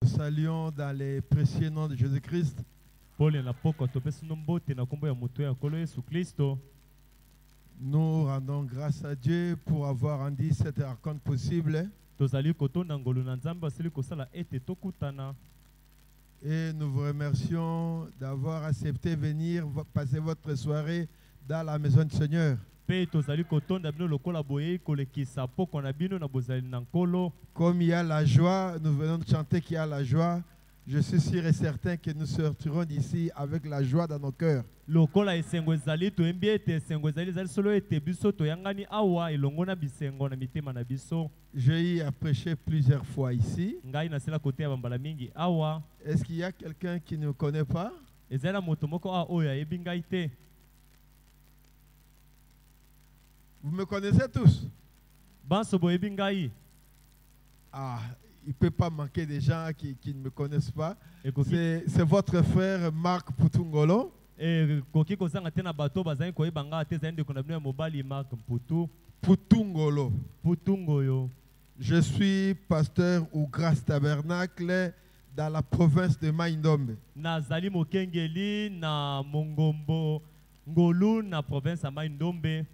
saluons dans les précieux noms de Jésus-Christ. Nous rendons grâce à Dieu pour avoir rendu cette rencontre possible. Et nous vous remercions d'avoir accepté de venir passer votre soirée dans la maison du Seigneur. Comme il y a la joie, nous venons de chanter qu'il y a la joie. Je suis sûr et certain que nous sortirons d'ici avec la joie dans nos cœurs. J'ai eu à prêcher plusieurs fois ici. Est-ce qu'il y a quelqu'un qui ne connaît pas? Vous me connaissez tous? Ah, il ne peut pas manquer des gens qui ne me connaissent pas. C'est votre frère Marc Putungolo. Putungolo. Je suis pasteur au Grâce Tabernacle dans la province de Maindombe. Nazali mokengeli na Mongombo Ngolu na province à Maindombe.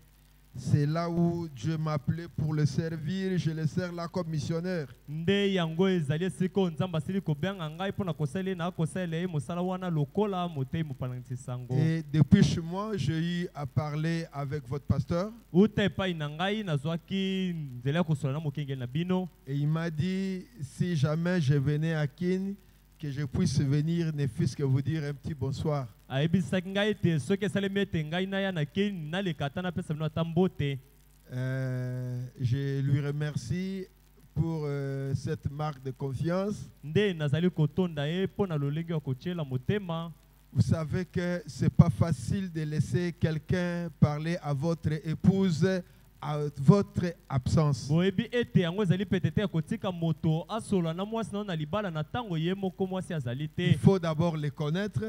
C'est là où Dieu m'a appelé pour le servir. Je le sers là comme missionnaire. Et depuis chez moi, j'ai eu à parler avec votre pasteur. Et il m'a dit, si jamais je venais à Kin, que je puisse venir, ne fût-ce que vous dire un petit bonsoir. Je lui remercie pour cette marque de confiance. Vous savez que ce n'est pas facile de laisser quelqu'un parler à votre épouse à votre absence. Il faut d'abord les connaître,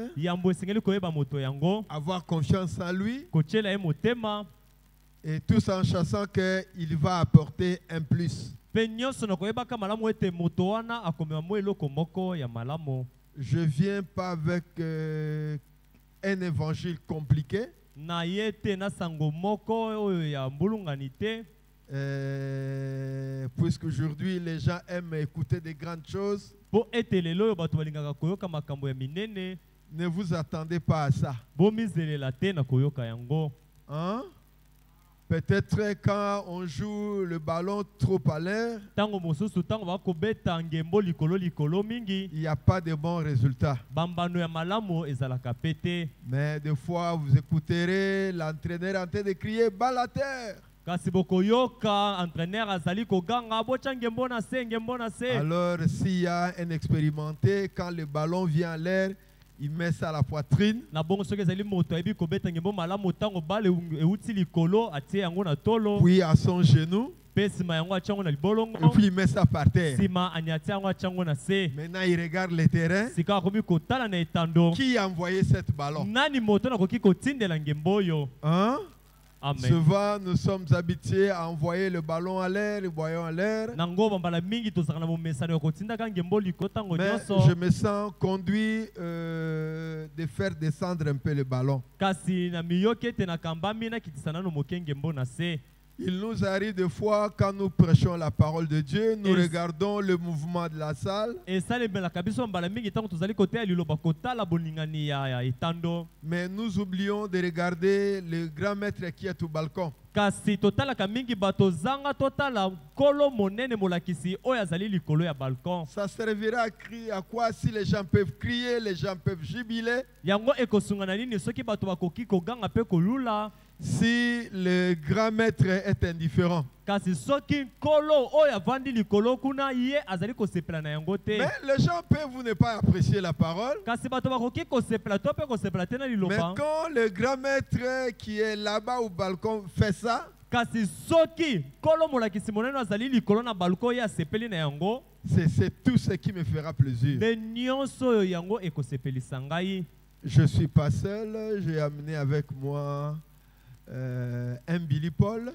avoir confiance en lui, et tous en chassant qu'il va apporter un plus. Je ne viens pas avec un évangile compliqué. Puisque aujourd'hui les gens aiment écouter des grandes choses, ne vous attendez pas à ça. Hein? Peut-être quand on joue le ballon trop à l'air, il n'y a pas de bons résultats. Mais des fois, vous écouterez l'entraîneur en train de crier « balle à terre ». Alors, s'il y a un expérimenté, quand le ballon vient en l'air, il met ça à la poitrine. Puis à son genou. Et puis il met ça par terre. Maintenant il regarde le terrain. Qui a envoyé cette ballon? Hein? Amen. Souvent, nous sommes habitués à envoyer le ballon à l'air, le ballon en l'air. Mais je me sens conduit de faire descendre un peu le ballon. Il nous arrive des fois, quand nous prêchons la parole de Dieu, nous regardons le mouvement de la salle. Mais nous oublions de regarder le grand maître qui est au balcon. Ça servira à crier à quoi si les gens peuvent crier, les gens peuvent jubiler. Si le grand maître est indifférent. Mais les gens peuvent ne pas apprécier la parole. Mais quand le grand maître qui est là-bas au balcon fait ça, c'est tout ce qui me fera plaisir. Je ne suis pas seul, j'ai amené avec moi un Billy Paul.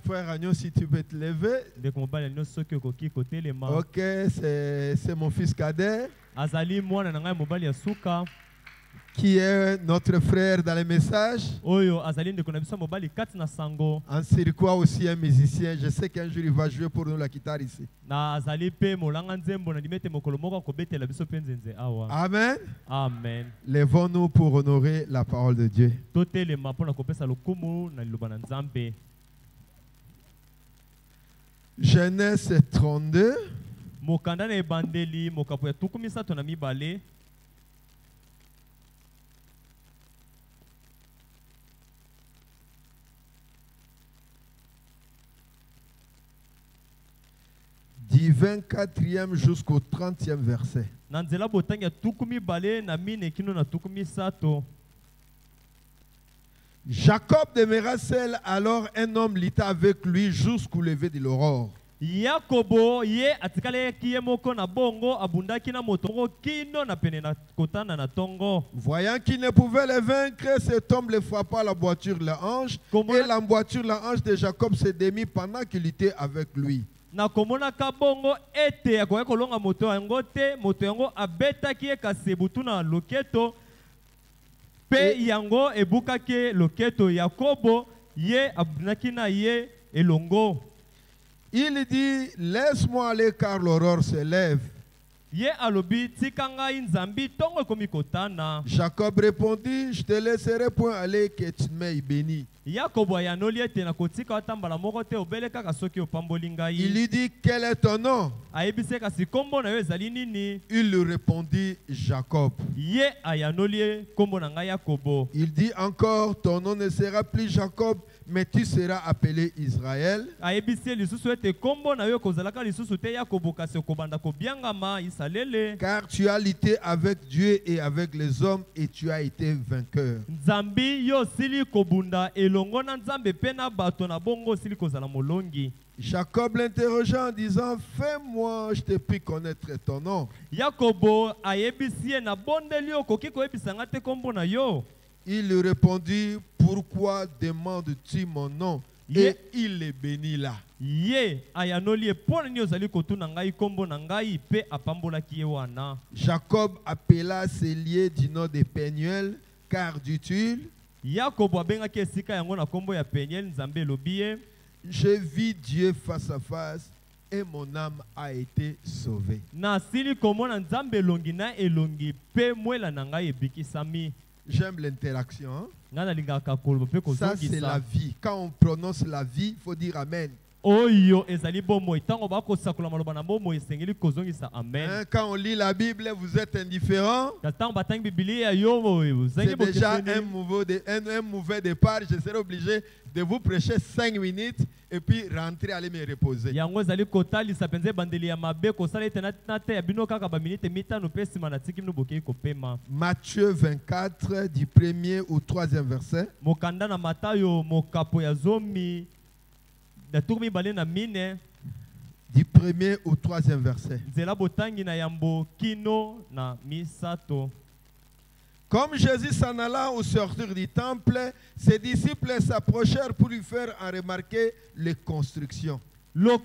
Frère Agneau, si tu veux te lever. Ok, c'est mon fils cadet. Qui est notre frère dans les messages. En Sirikwa aussi un musicien. Je sais qu'un jour il va jouer pour nous la guitare ici. Amen. Amen. Lèvons-nous pour honorer la parole de Dieu. Genèse 32. Du 24e jusqu'au 30e verset. Jacob demeura seul, alors un homme lutta avec lui jusqu'au lever de l'aurore. Voyant qu'il ne pouvait le vaincre, cet homme le frappa à la boiture de la hanche, et la boiture de la hanche de Jacob se démit pendant qu'il luttait avec lui. Na komona kabongo ete akoya kolonga moto yango te moto yango abetaki kasebutu na loketo pe yango ebukaki loketo Yakobo ye abunaki na ye elongo. Il dit, laisse-moi aller car l'aurore se lève. Jacob répondit, je te laisserai point aller que tu m'aies béni. Il lui dit, quel est ton nom? Il lui répondit, Jacob. Il dit encore, ton nom ne sera plus Jacob, mais tu seras appelé Israël. Car tu as lutté avec Dieu et avec les hommes et tu as été vainqueur. Jacob l'interrogea en disant, fais-moi, je te prie connaître ton nom. Il lui répondit, pourquoi demandes-tu mon nom? Et il le bénit là. Jacob appela ses lieux du nom de Pénuel, car dit-il, j'ai vu Dieu face à face et mon âme a été sauvée. J'aime l'interaction. Hein? Ça, c'est la vie. Quand on prononce la vie, il faut dire Amen. Hein, quand on lit la Bible, vous êtes indifférent. C'est déjà un mauvais départ. Je serai obligé de vous prêcher 5 minutes et puis rentrer, aller me reposer. Matthieu 24, du 1er au 3e verset. Du 1er au 3e verset. Comme Jésus s'en alla au sortir du temple, ses disciples s'approchèrent pour lui faire en remarquer les constructions. Mais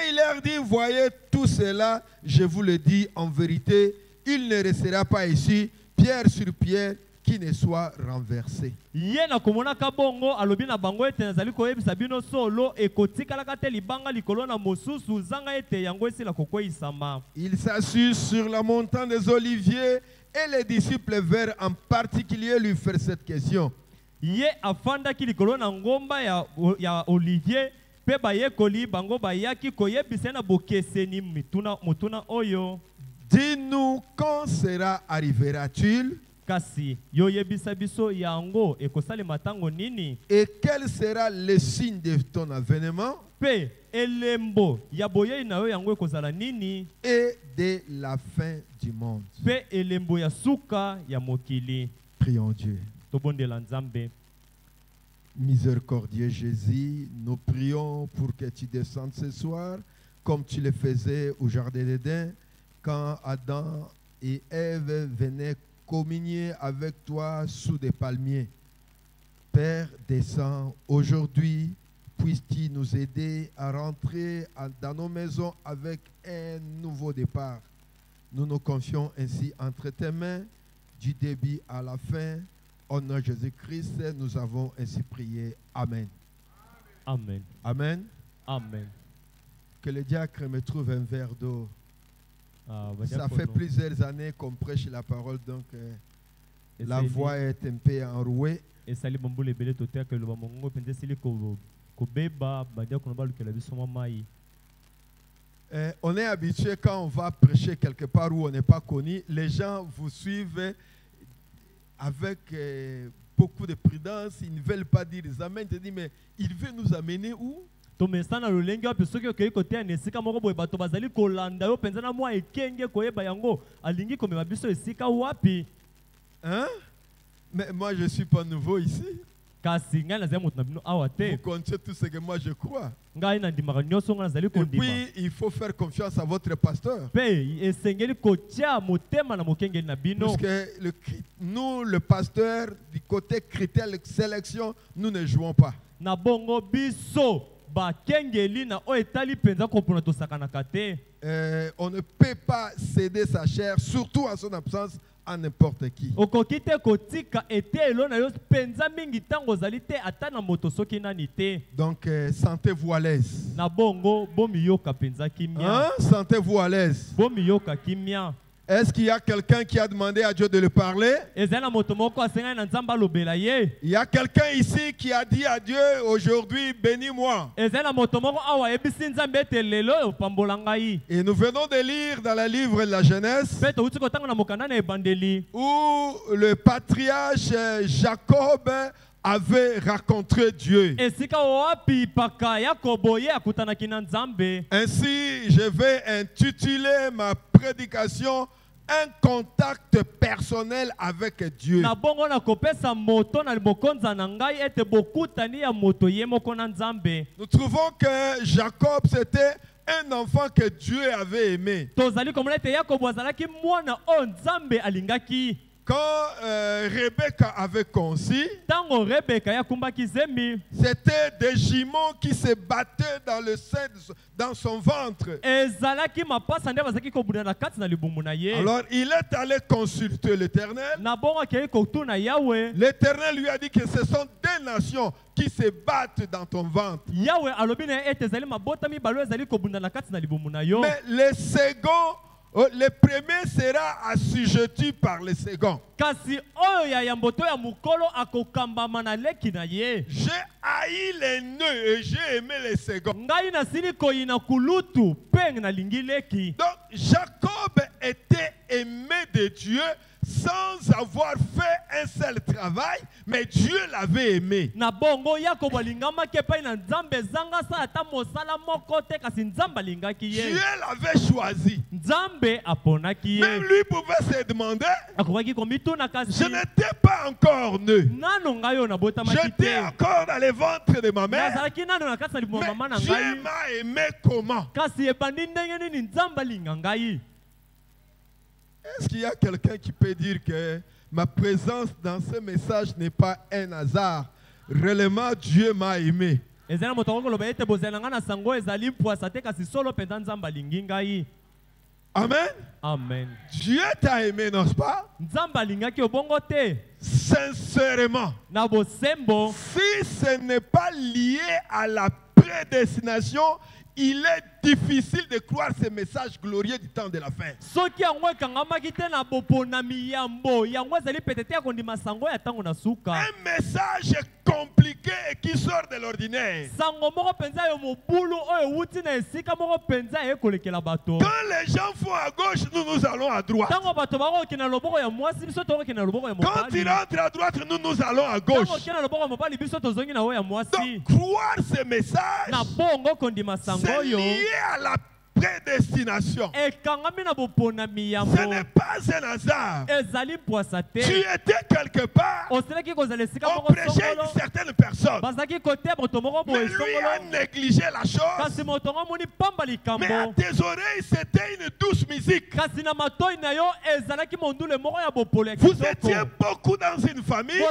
il leur dit, voyez tout cela, je vous le dis en vérité, il ne restera pas ici, pierre sur pierre, qui ne soit renversé. Il s'assit sur la montagne des Oliviers et les disciples vinrent en particulier lui faire cette question. Dis-nous, quand arrivera-t-il? Et quel sera le signe de ton avènement? Et de la fin du monde. Prions Dieu. Miséricordieux Jésus, nous prions pour que tu descendes ce soir, comme tu le faisais au Jardin d'Éden, quand Adam et Ève venaient communier avec toi sous des palmiers. Père, descends aujourd'hui, puisses-tu nous aider à rentrer dans nos maisons avec un nouveau départ. Nous nous confions ainsi entre tes mains, du début à la fin. Au nom de Jésus-Christ, nous avons ainsi prié. Amen. Amen. Amen. Amen. Que le diacre me trouve un verre d'eau. Ça fait plusieurs années qu'on prêche la parole, donc la voix est un peu enrouée. On est habitué quand on va prêcher quelque part où on n'est pas connu, les gens vous suivent avec beaucoup de prudence, ils ne veulent pas dire les amens. Tu dis, mais il veut nous amener où? Hein? Mais moi je ne suis pas nouveau ici. Vous connaissez tout ce que moi je crois. Et puis il faut faire confiance à votre pasteur. Parce que nous, le pasteur, du côté critère de sélection, nous ne jouons pas. On ne peut pas céder sa chair, surtout en son absence, à n'importe qui. Donc, sentez-vous à l'aise. Hein? Sentez-vous à l'aise. Est-ce qu'il y a quelqu'un qui a demandé à Dieu de le parler? Il y a quelqu'un ici qui a dit à Dieu aujourd'hui, bénis-moi. Et nous venons de lire dans le livre de la Genèse où le patriarche Jacob avait rencontré Dieu. Ainsi, je vais intituler ma prédication un contact personnel avec Dieu. Nous trouvons que Jacob, c'était un enfant que Dieu avait aimé. Quand Rebecca avait conçu, c'était des jumeaux qui se battaient dans le sein, dans son ventre. Alors il est allé consulter l'Éternel. L'Éternel lui a dit que ce sont des nations qui se battent dans ton ventre. Mais les seconds, le premier sera assujetti par le second. J'ai haï les nœuds et j'ai aimé les seconds. Donc Jacob était aimé de Dieu sans avoir fait un seul travail, mais Dieu l'avait aimé. Dieu l'avait choisi. Même lui pouvait se demander, je n'étais pas encore né. J'étais encore dans le ventre de ma mère. Mais Dieu m'a aimé comment? Est-ce qu'il y a quelqu'un qui peut dire que ma présence dans ce message n'est pas un hasard? Réellement, Dieu m'a aimé. Amen. Amen. Dieu t'a aimé, n'est-ce pas? Sincèrement. Si ce n'est pas lié à la prédestination, il est difficile de croire ce message glorieux du temps de la fin. Un message compliqué et qui sort de l'ordinaire. Quand les gens font à gauche, nous allons à droite. Quand ils rentrent à droite, nous allons à gauche. Donc croire ce message, c'est lié à la prédestination. Ce n'est pas un hasard. Tu étais quelque part. On prêchait une certaine personne. Mais lui a négligé la chose. Mais à tes oreilles, c'était une douce musique. Vous étiez beaucoup dans une famille.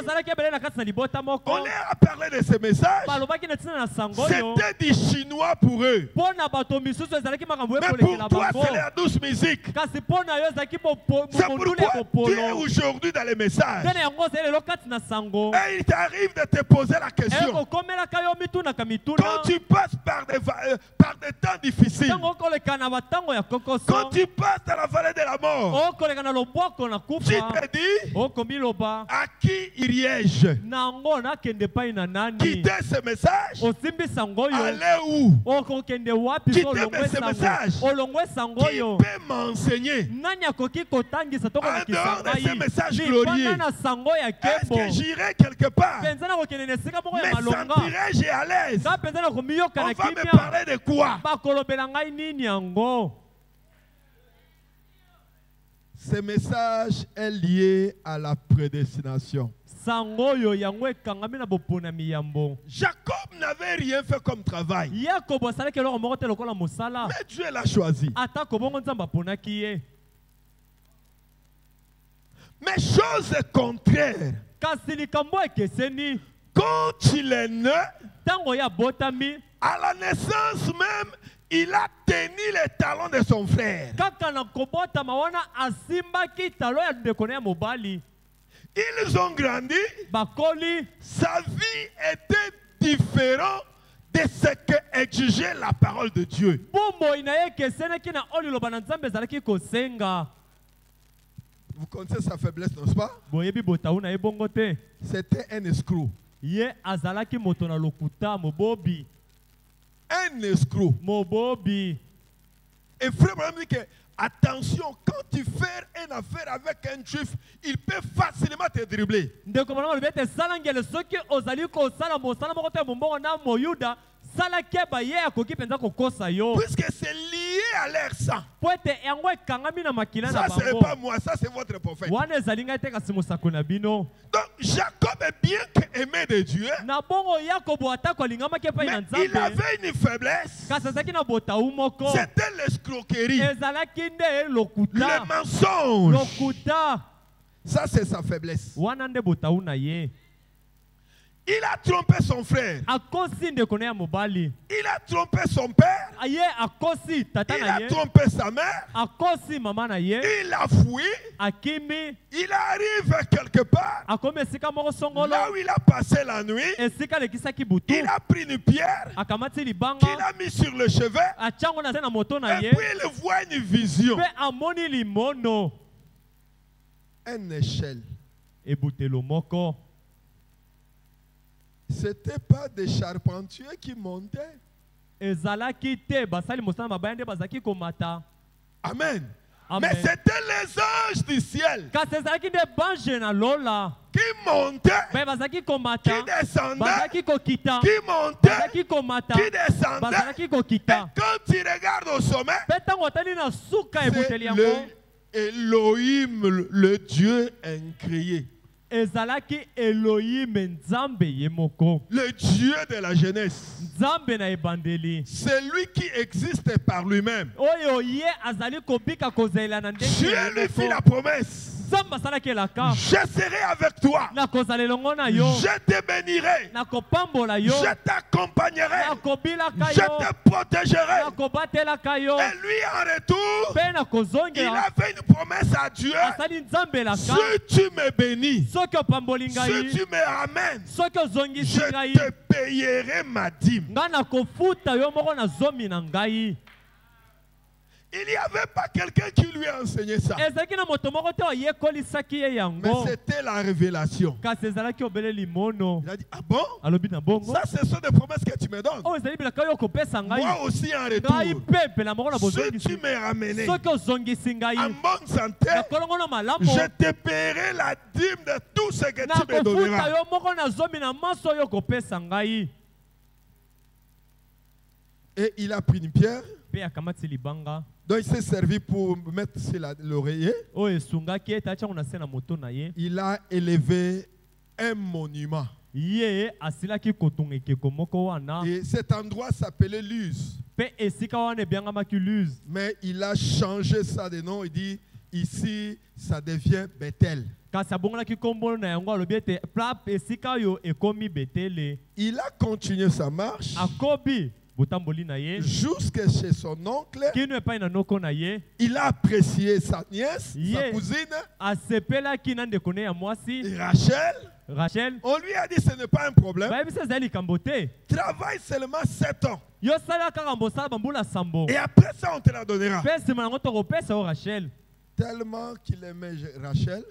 On leur a parlé de ce message. C'était du chinois pour eux. Mais pour toi, c'est la douce musique. C'est pourquoi tu es aujourd'hui dans les messages. Et il t'arrive de te poser la question. Quand tu passes par des temps difficiles, quand tu passes dans la vallée de la mort, tu te dis, à qui irais-je? Quitter ce message? Aller où? Quitter ce message? Qui peut m'enseigner en dehors de ce message glorieux? Est-ce que j'irai quelque part? Mais sentirai-je à l'aise? On va me parler de quoi? Ce message est lié à la prédestination. Jacob n'avait rien fait comme travail. Mais Dieu l'a choisi. Mais chose contraire, quand il est né, à la naissance même, il a tenu les talons de son frère. Ils ont grandi. Sa vie était différente de ce que exigeait la parole de Dieu. Vous connaissez sa faiblesse, n'est-ce pas? C'était un escroc. Un escroc. Et frère Branham dit que attention, quand tu fais une affaire avec un juif, il peut facilement te dribbler. Puisque c'est lié à leur sang. Ça, ce n'est pas moi, ça, c'est votre prophète. Donc, Jacob est bien aimé de Dieu. Mais il avait une faiblesse. C'était l'escroquerie. Le mensonge. Ça, c'est sa faiblesse. Il a trompé son frère. Il a trompé son père. Il a trompé sa mère. Il a fui. Il arrive quelque part. Là où il a passé la nuit. Il a pris une pierre qu'il a mis sur le chevet. Et puis il voit une vision. Une échelle. C'était pas des charpentiers qui montaient. Amen. Mais c'était les anges du ciel qui montaient, qui descendaient, qui montaient, qui descendaient. Et quand tu regardes au sommet, c'est Elohim, le Dieu incréé. Le Dieu de la jeunesse. C'est lui qui existe par lui-même. Dieu lui fit la promesse. Je serai avec toi. Je te bénirai. Je t'accompagnerai. Je te protégerai. Et lui en retour, il a fait une promesse à Dieu. Si tu me bénis, si tu me ramènes, je te payerai ma dîme. Il n'y avait pas quelqu'un qui lui a enseigné ça. Mais c'était la révélation. Il a dit, ah bon? Ça, ce sont des promesses que tu me donnes. Moi aussi en retour, si tu me ramenais en bonne santé, je te paierai la dîme de tout ce que tu me donneras. Et il a pris une pierre. Donc il s'est servi pour mettre sur l'oreiller. Il a élevé un monument. Et cet endroit s'appelait Luz. Mais il a changé ça de nom. Il dit ici ça devient Bethel. Il a continué sa marche jusqu'à chez son oncle. Il a apprécié sa nièce, sa cousine, Rachel. On lui a dit ce n'est pas un problème. Travaille seulement 7 ans. Et après ça on te la donnera. Tellement qu'il aimait Rachel.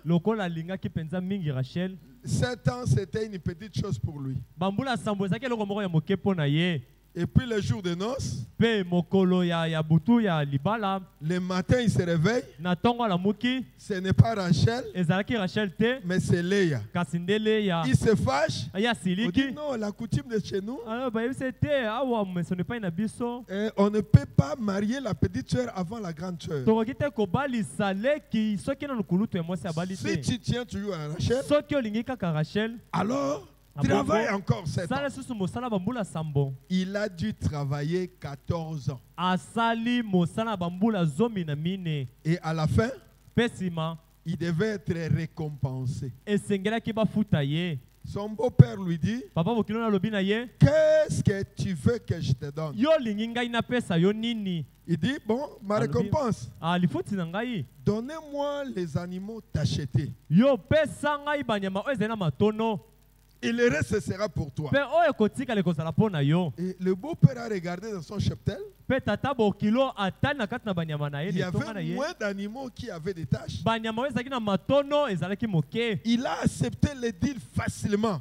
7 ans c'était une petite chose pour lui. Et puis le jour de noces, le matin il se réveille. Ce n'est pas Rachel, mais c'est Léa. Il se fâche. Il dit non, la coutume de chez nous, on ne peut pas marier la petite soeur avant la grande soeur. Si tu tiens toujours à Rachel, alors travaille encore 7 ans. Il a dû travailler 14 ans. Et à la fin, il devait être récompensé. Son beau-père lui dit, qu'est-ce que tu veux que je te donne? Il dit, bon, ma récompense, donnez-moi les animaux t'acheter. Et le reste, ce sera pour toi. Et le beau-père a regardé dans son cheptel. Il y avait moins d'animaux qui avaient des tâches. Il a accepté le deal facilement.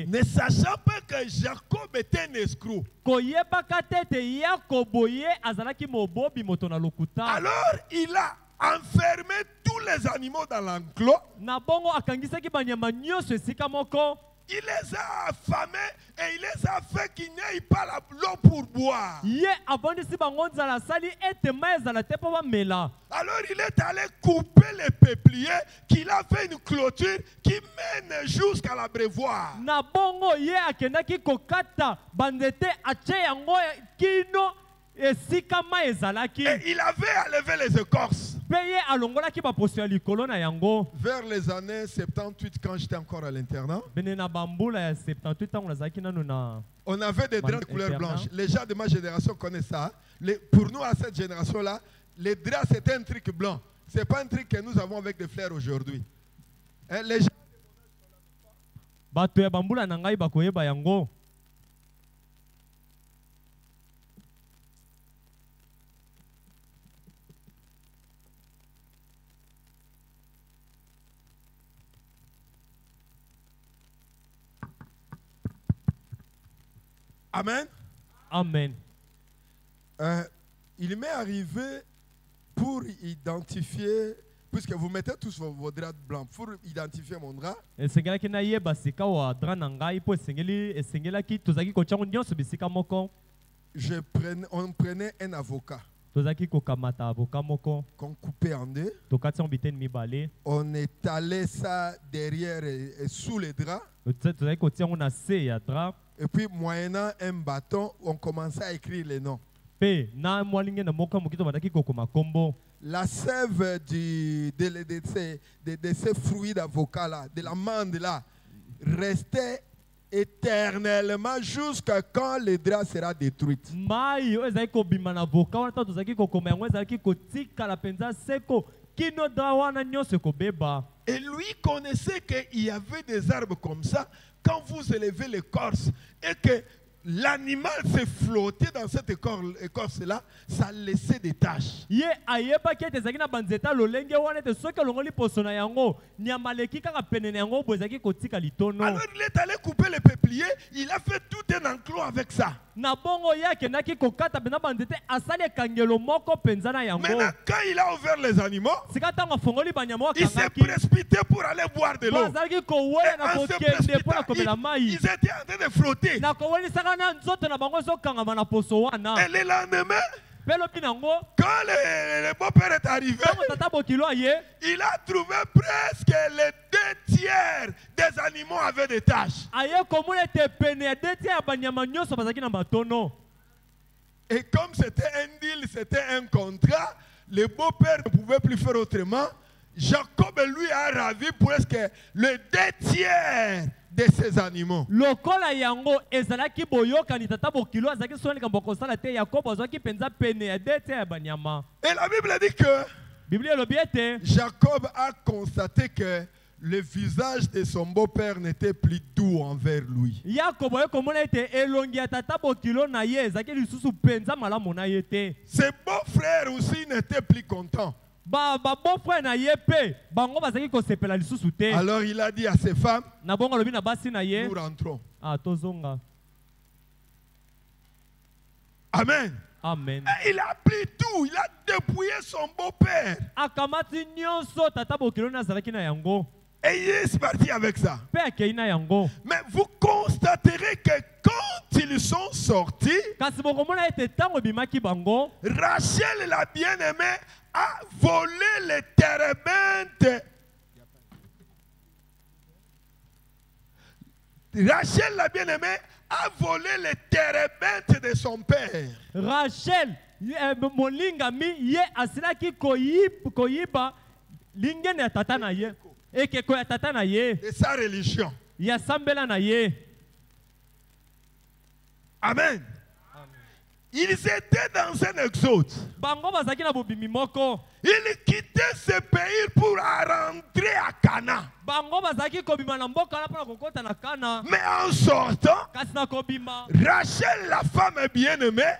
Ne sachant pas que Jacob était un escroc. Alors il a enfermé tous les animaux dans l'enclos. Il les a affamés et il les a fait qu'ils n'aient pas l'eau pour boire. Alors il est allé couper les peupliers, qu'il a fait une clôture qui mène jusqu'à l'abreuvoir. Et il avait à lever les écorces. Vers les années 78, quand j'étais encore à l'internat, on avait des draps de couleur blanche. Les gens de ma génération connaissent ça. Pour nous, à cette génération-là, les draps, c'était un truc blanc. Ce n'est pas un truc que nous avons avec des fleurs aujourd'hui. Les gens Amen. Amen. Il m'est arrivé pour identifier, puisque vous mettez tous vos draps blancs, pour identifier mon drap. On prenait un avocat qu'on coupait en deux. On étalait ça derrière et sous les draps. Et puis, moyennant un bâton, on commençait à écrire les noms. La sève de ces fruits d'avocat-là, de l'amande-là, restait éternellement jusqu'à quand le drap sera détruit. Et lui connaissait qu'il y avait des arbres comme ça. Quand vous élevez l'écorce et que l'animal s'est flotté dans cette écorce-là, ça laissait des taches. Alors il est allé couper les peupliers, il a fait tout un enclos avec ça. Maintenant, quand il a ouvert les animaux, il s'est précipité pour aller boire de l'eau. Ils étaient en train de flotter. Et le lendemain, quand le beau-père est arrivé, il a trouvé presque les 2/3 des animaux avaient des taches. Et comme c'était un deal, c'était un contrat, le beau-père ne pouvait plus faire autrement. Jacob lui a ravi presque le 2/3 de ces animaux. Et la Bible dit que Jacob a constaté que le visage de son beau-père n'était plus doux envers lui. Ses beaux-frères aussi n'étaient plus contents. Alors il a dit à ses femmes, nous rentrons. Amen. Amen. Et il a pris tout, il a dépouillé son beau-père. Et il est parti avec ça. Mais vous constaterez que quand ils sont sortis, Rachel, la bien-aimée, a volé les térébintes. Rachel, la bien-aimée, a volé les térébintes de son père. Rachel, molingami ye asilaki koyiba lingene ya tata na ye. Ekeko ya tata na ye. Et sa religion. Ya sambela na ye. Amen. Ils étaient dans un exode. Ils quittaient ce pays pour rentrer à Cana. Mais en sortant, Rachel, la femme bien-aimée,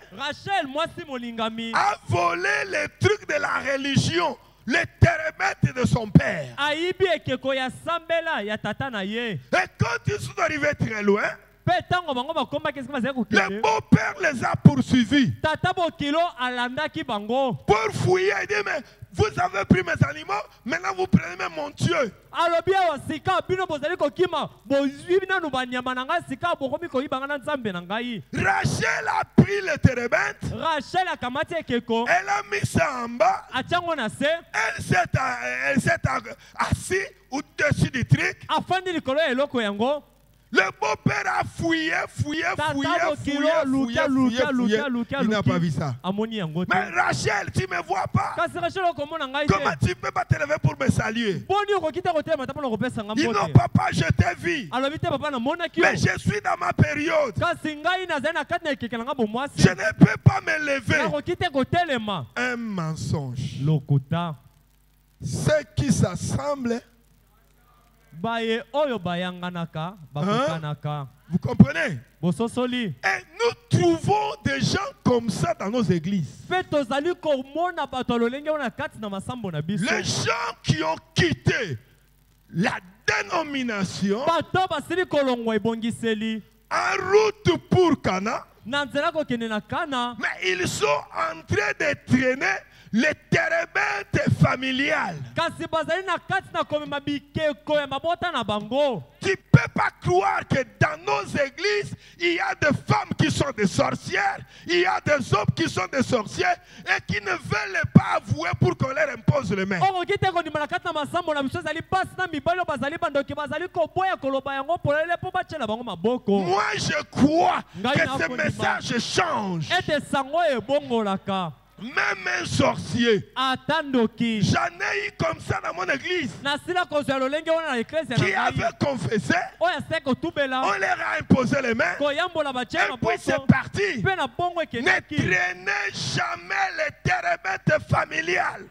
a volé les trucs de la religion, les térébintes de son père. Et quand ils sont arrivés très loin, le beau-père les a poursuivis pour fouiller et dire, mais vous avez pris mes animaux, maintenant vous prenez même mon Dieu. Rachel a pris le térébinthe, elle a mis ça en bas, elle s'est assise au-dessus du truc. Le beau-père a fouillé. Il n'a pas vu ça. Mais Rachel, tu ne me vois pas. Comment tu ne peux pas te lever pour me saluer? Ils n'ont pas, je t'ai vu. Mais je suis dans ma période. Je ne peux pas me lever. Un mensonge. Ceux qui s'assemblent. Vous comprenez? Et nous trouvons des gens comme ça dans nos églises. Les gens qui ont quitté la dénomination en route pour Cana, mais ils sont en train de traîner les térébintes familiales. Tu ne peux pas croire que dans nos églises, il y a des femmes qui sont des sorcières, il y a des hommes qui sont des sorciers et qui ne veulent pas avouer pour qu'on leur impose les mains. Moi, je crois que ce message change. Même un sorcier. J'en ai eu comme ça dans mon église. Qui avait confessé. On leur a imposé les mains. Et puis c'est parti. Ne traînez jamais les térébintes familiales.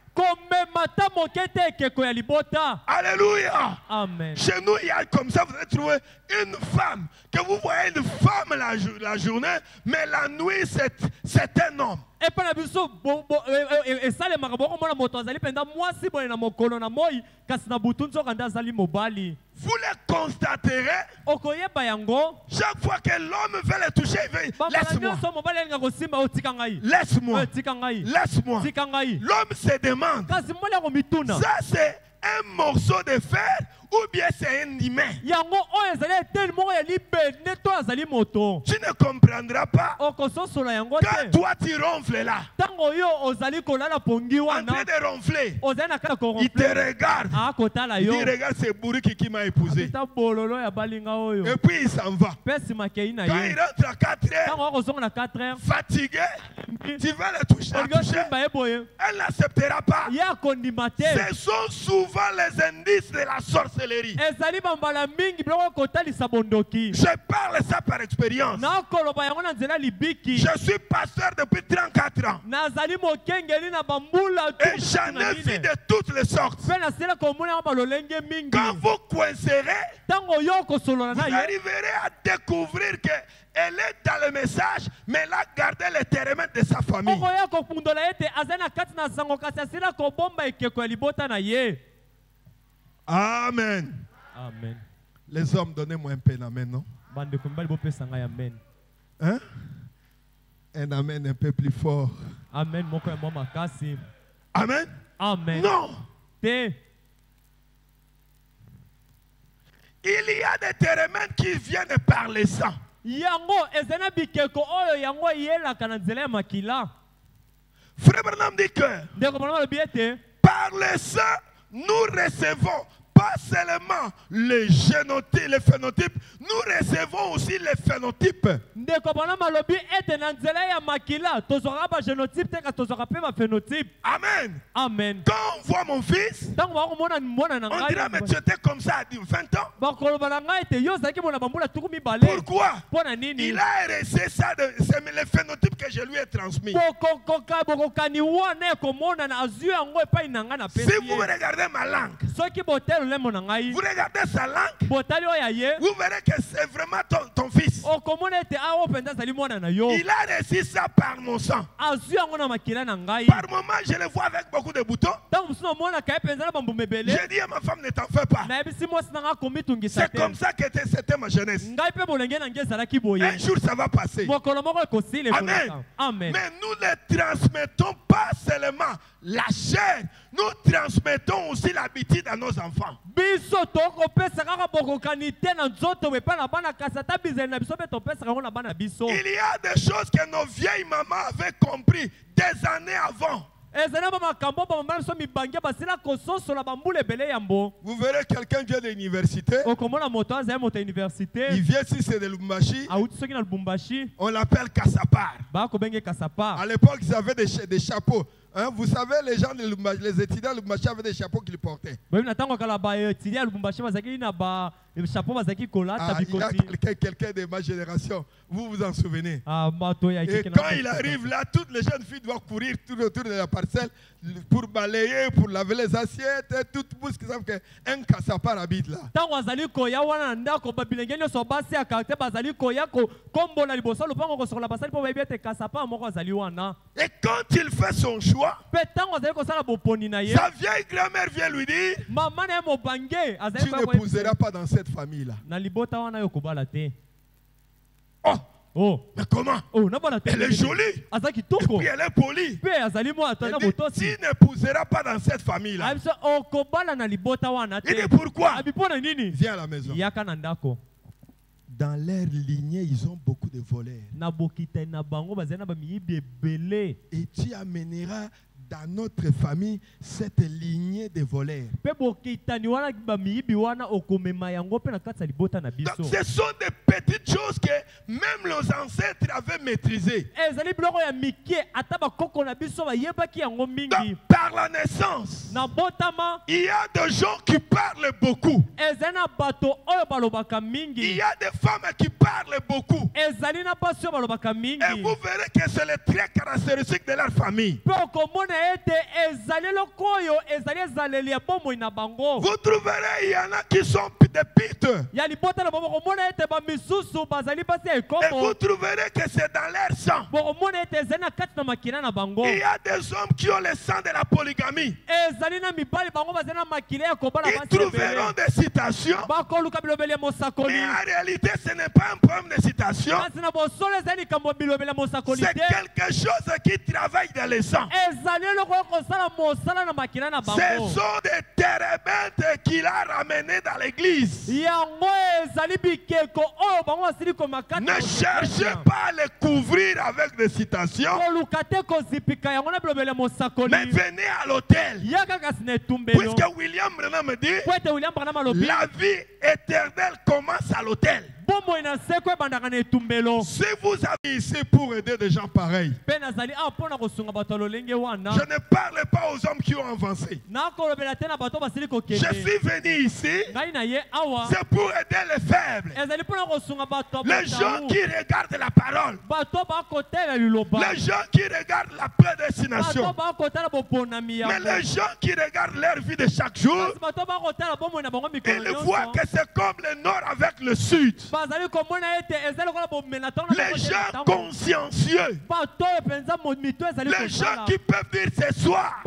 Alléluia. Amen. Chez nous, il y a comme ça, vous allez trouver une femme. Que vous voyez une femme la journée, mais la nuit, c'est un homme. Vous les constaterez. Chaque fois que l'homme veut les toucher, il veut, laisse-moi. L'homme se demande, ça c'est un morceau de fer ou bien c'est un humain. Tu ne comprendras pas. Quand toi tu ronfles là, en train de ronfler, il te regarde. Il dit regarde c'est Bouriki qui m'a épousé. Et puis il s'en va. Quand il rentre à 4 heures, fatigué, tu vas le toucher. Elle n'acceptera pas. Ce sont souvent les indices de la sorcellerie. Je parle ça par expérience. Je suis pasteur depuis 34 ans. Et j'en ai vu de toutes les sortes. Quand vous coincerez, vous arriverez à découvrir que elle est dans le message, mais elle a gardé les termes de sa famille. Amen. Amen. Les hommes, donnez-moi un peu d'amen, non? Hein? Un amen un peu plus fort. Amen. Amen. Amen. Non. Il y a des termes qui viennent par le sang. Frère Branham dit que par le sang, nous recevons pas seulement le génotype, le phénotype, nous recevons aussi les phénotypes. Amen. Amen. Quand on voit mon fils, on dirait mais tu étais comme ça à 20 ans. Pourquoi? Il a hérité ça, c'est le phénotype que je lui ai transmis. Si vous regardez ma langue, vous regardez sa langue, vous verrez que c'est vraiment ton fils. Il a reçu ça par mon sang. Par moment, je le vois avec beaucoup de boutons. J'ai dit à ma femme, ne t'en fais pas. C'est comme ça que c'était ma jeunesse. Un jour, ça va passer. Amen. Amen. Mais nous ne transmettons pas seulement la chair, nous transmettons aussi l'habitude à nos enfants. Il y a des choses que nos vieilles mamans avaient compris des années avant. Vous verrez quelqu'un vient de l'université. Il vient ici, c'est de Lubumbashi. On l'appelle Kassapar. À l'époque, ils avaient des chapeaux. Hein, vous savez, les gens de Lubumbashi, les étudiants de Lubumbashi avaient des chapeaux qu'ils portaient. Il y a quelqu'un de ma génération, vous vous en souvenez. Et quand il arrive là, toutes les jeunes filles doivent courir tout autour de la parcelle pour balayer, pour laver les assiettes, toutes poussent qui savent qu'un Kassapar habite là. Et quand il fait son choix, sa vieille grand-mère vient lui dire, tu n'épouseras pas dans cette famille-là. Oh, mais comment? Elle est jolie. Et puis elle est polie. Elle dit, tu n'épouseras pas dans cette famille-là. Il dit pourquoi? Viens à la maison. Dans leur lignée, ils ont beaucoup de voleurs. Et tu amèneras dans notre famille cette lignée de voleurs. Donc ce sont des petites choses que même nos ancêtres avaient maîtrisées. Donc, par la naissance, il y a des gens qui parlent beaucoup. Il y a des femmes qui parlent beaucoup. Et vous verrez que c'est le trait caractéristique de leur famille. Vous trouverez, il y en a qui sont des pites. vous trouverez que c'est dans leur sang. Il y a des hommes qui ont le sang de la polygamie. Ils trouveront des citations. Mais en réalité, ce n'est pas un problème de citation. C'est quelque chose qui travaille dans le sang. Ce sont des térébintes qu'il a ramenés dans l'église. Ne cherchez pas à les couvrir avec des citations. Mais venez à l'autel. Puisque William Branham me dit, la vie éternelle commence à l'autel. Si vous avez ici pour aider des gens pareils, je ne parle pas aux hommes qui ont avancé. Je suis venu ici, c'est pour aider les faibles, les gens qui regardent la parole, les gens qui regardent la prédestination, mais les gens qui regardent leur vie de chaque jour, ils voient que c'est comme le nord avec le sud. Les gens consciencieux, les gens qui peuvent dire ce soir,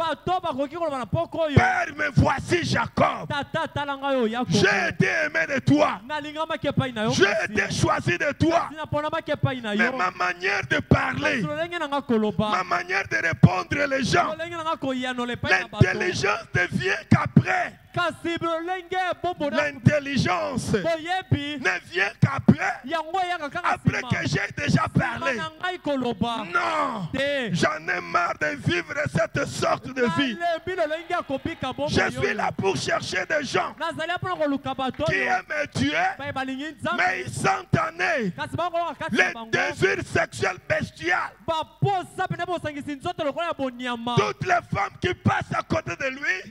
Père, me voici Jacob, j'ai été aimé de toi, j'ai été choisi de toi, mais ma manière de parler, ma manière de répondre les gens, l'intelligence ne vient qu'après. L'intelligence ne vient qu'après, après que j'ai déjà parlé. Non, j'en ai marre de vivre cette sorte de vie. Je suis là pour chercher des gens qui aiment Dieu, mais ils sont tannés. Les désirs sexuels bestiaux. Toutes les femmes qui passent à côté de lui,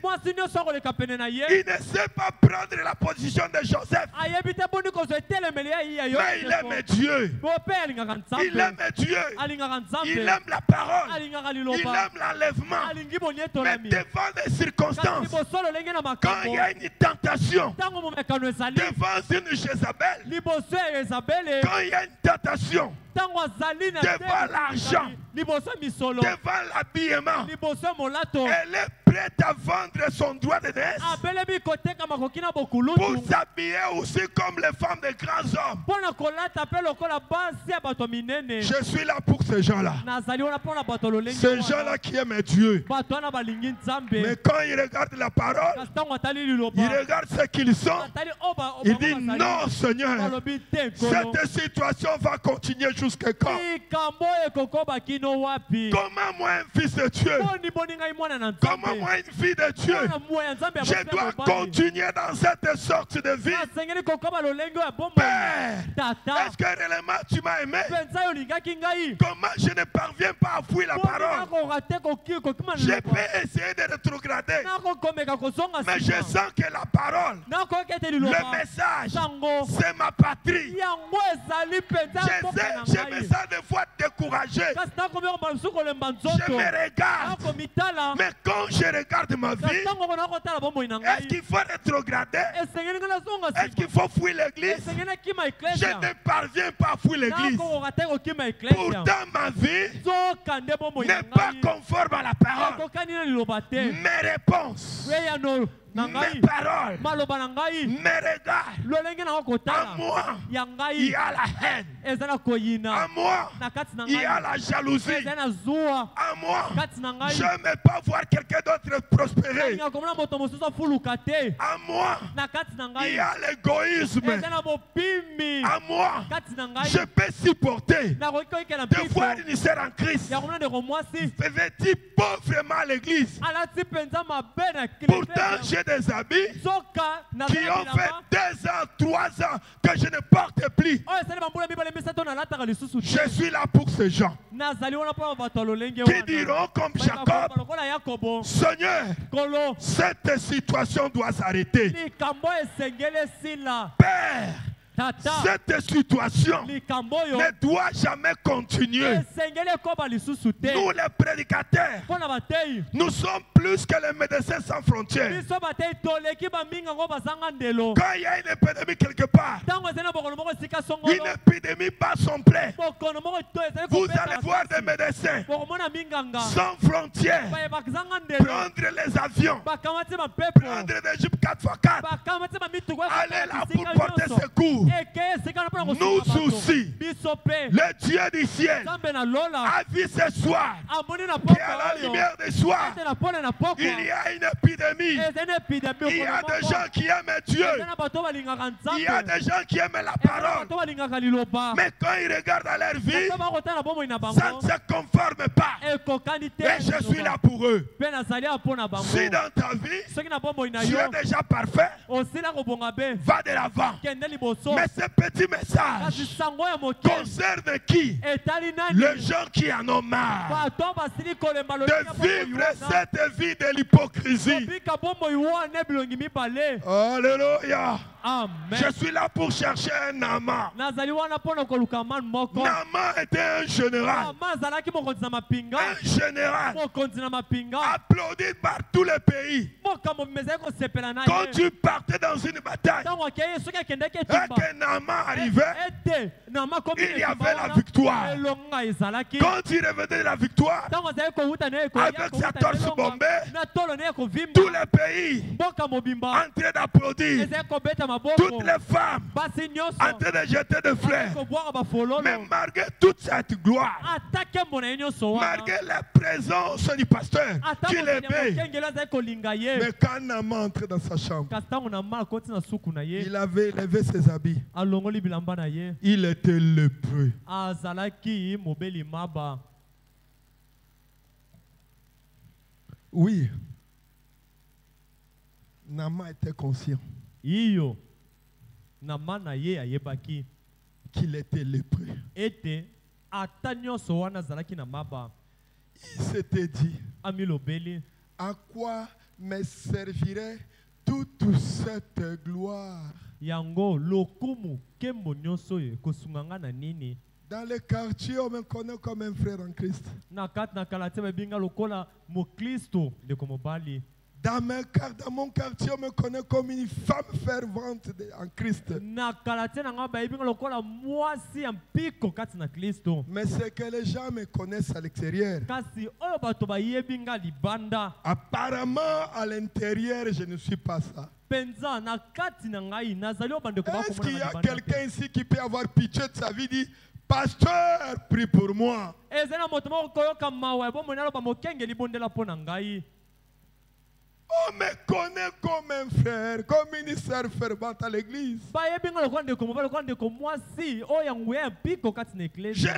il ne sait pas prendre la position de Joseph. Mais il aime Dieu. Il aime Dieu. Il aime la parole. Il aime l'enlèvement. Mais devant les circonstances, quand il y a une tentation, devant une Jézabel, quand il y a une tentation, devant l'argent, devant l'habillement, elle est prête à vendre son droit de naissance pour s'habiller aussi comme les femmes des grands hommes. Je suis là pour ces gens-là. Ces gens-là qui aiment Dieu. Mais quand ils regardent la parole, ils regardent ce qu'ils sont. Ils disent non, Seigneur, cette situation va continuer jusqu'à quand? Comment moi, un fils de Dieu, comment moi, une fille de Dieu, je dois continuer dans cette sorte de vie? Père, est-ce que réellement tu m'as aimé? Comment je ne parviens pas à fuir la parole? Je peux essayer de rétrograder, mais je sens que la parole, le message, c'est ma patrie. Je me sens des fois découragé. Je me regarde, mais quand je regarde ma vie, est-ce qu'il faut rétrograder? Est-ce qu'il faut fuir l'église? Je ne parviens pas à fuir l'église. Pourtant ma vie n'est pas conforme à la parole. Mes réponses, mes paroles, mes regards, à moi, il y a la haine. À moi, il y a la jalousie. À moi, je n'aime pas voir quelqu'un d'autre prospérer. À moi, il y a l'égoïsme. À moi, je peux supporter de voir une sœur en Christ vêtir pauvrement à l'église. Pourtant, j'ai des habits qui ont fait 2 ans, 3 ans que je ne porte plus. Je suis là pour ces gens qui diront comme Jacob, Seigneur, cette situation doit s'arrêter. Père, Cette situation ne doit jamais continuer. Nous les prédicateurs, nous sommes plus que les médecins sans frontières. Quand il y a une épidémie quelque part, une épidémie par son plein, vous allez voir des médecins sans frontières prendre les avions, prendre des jupes 4x4, aller là pour porter secours. Nous aussi, le Dieu du ciel a vu ce soir qu'à la lumière du soir, il y a une épidémie. Il y a des gens qui aiment Dieu. Il y a des gens qui aiment la parole. Mais quand ils regardent à leur vie, ça ne se conforme pas. Et je suis là pour eux. Si dans ta vie, tu es déjà parfait, va de l'avant. Mais ce petit message concerne qui? Les gens qui en ont marre de vivre cette vie de l'hypocrisie. Alléluia. Amen. Je suis là pour chercher un Naaman. Naaman était un général. Un général applaudi par tous les pays. Quand tu partais dans une bataille et que Naaman arrivait, il y avait la victoire. Quand il revenait de la victoire, avec sa torse bombée, tous les pays en train d'applaudir. Toutes les femmes en train de jeter des fleurs. Mais malgré toute cette gloire, malgré la présence du pasteur qui l'aimait, mais quand Naaman entrait dans sa chambre, il avait levé ses habits. Il était lépreux. Oui. Naaman était conscient qu'il était lépreux. Il s'était dit, à quoi me servirait toute cette gloire? Dans le quartier, on me connaît comme un frère en Christ. Dans mon quartier, on me connaît comme une femme fervente en Christ. Mais c'est que les gens me connaissent à l'extérieur. Apparemment, à l'intérieur, je ne suis pas ça. Est-ce qu'il y a quelqu'un ici qui peut avoir pitié de sa vie, dit, pasteur, prie pour moi? On me connaît comme un frère, comme une sœur fervente à l'église. J'ai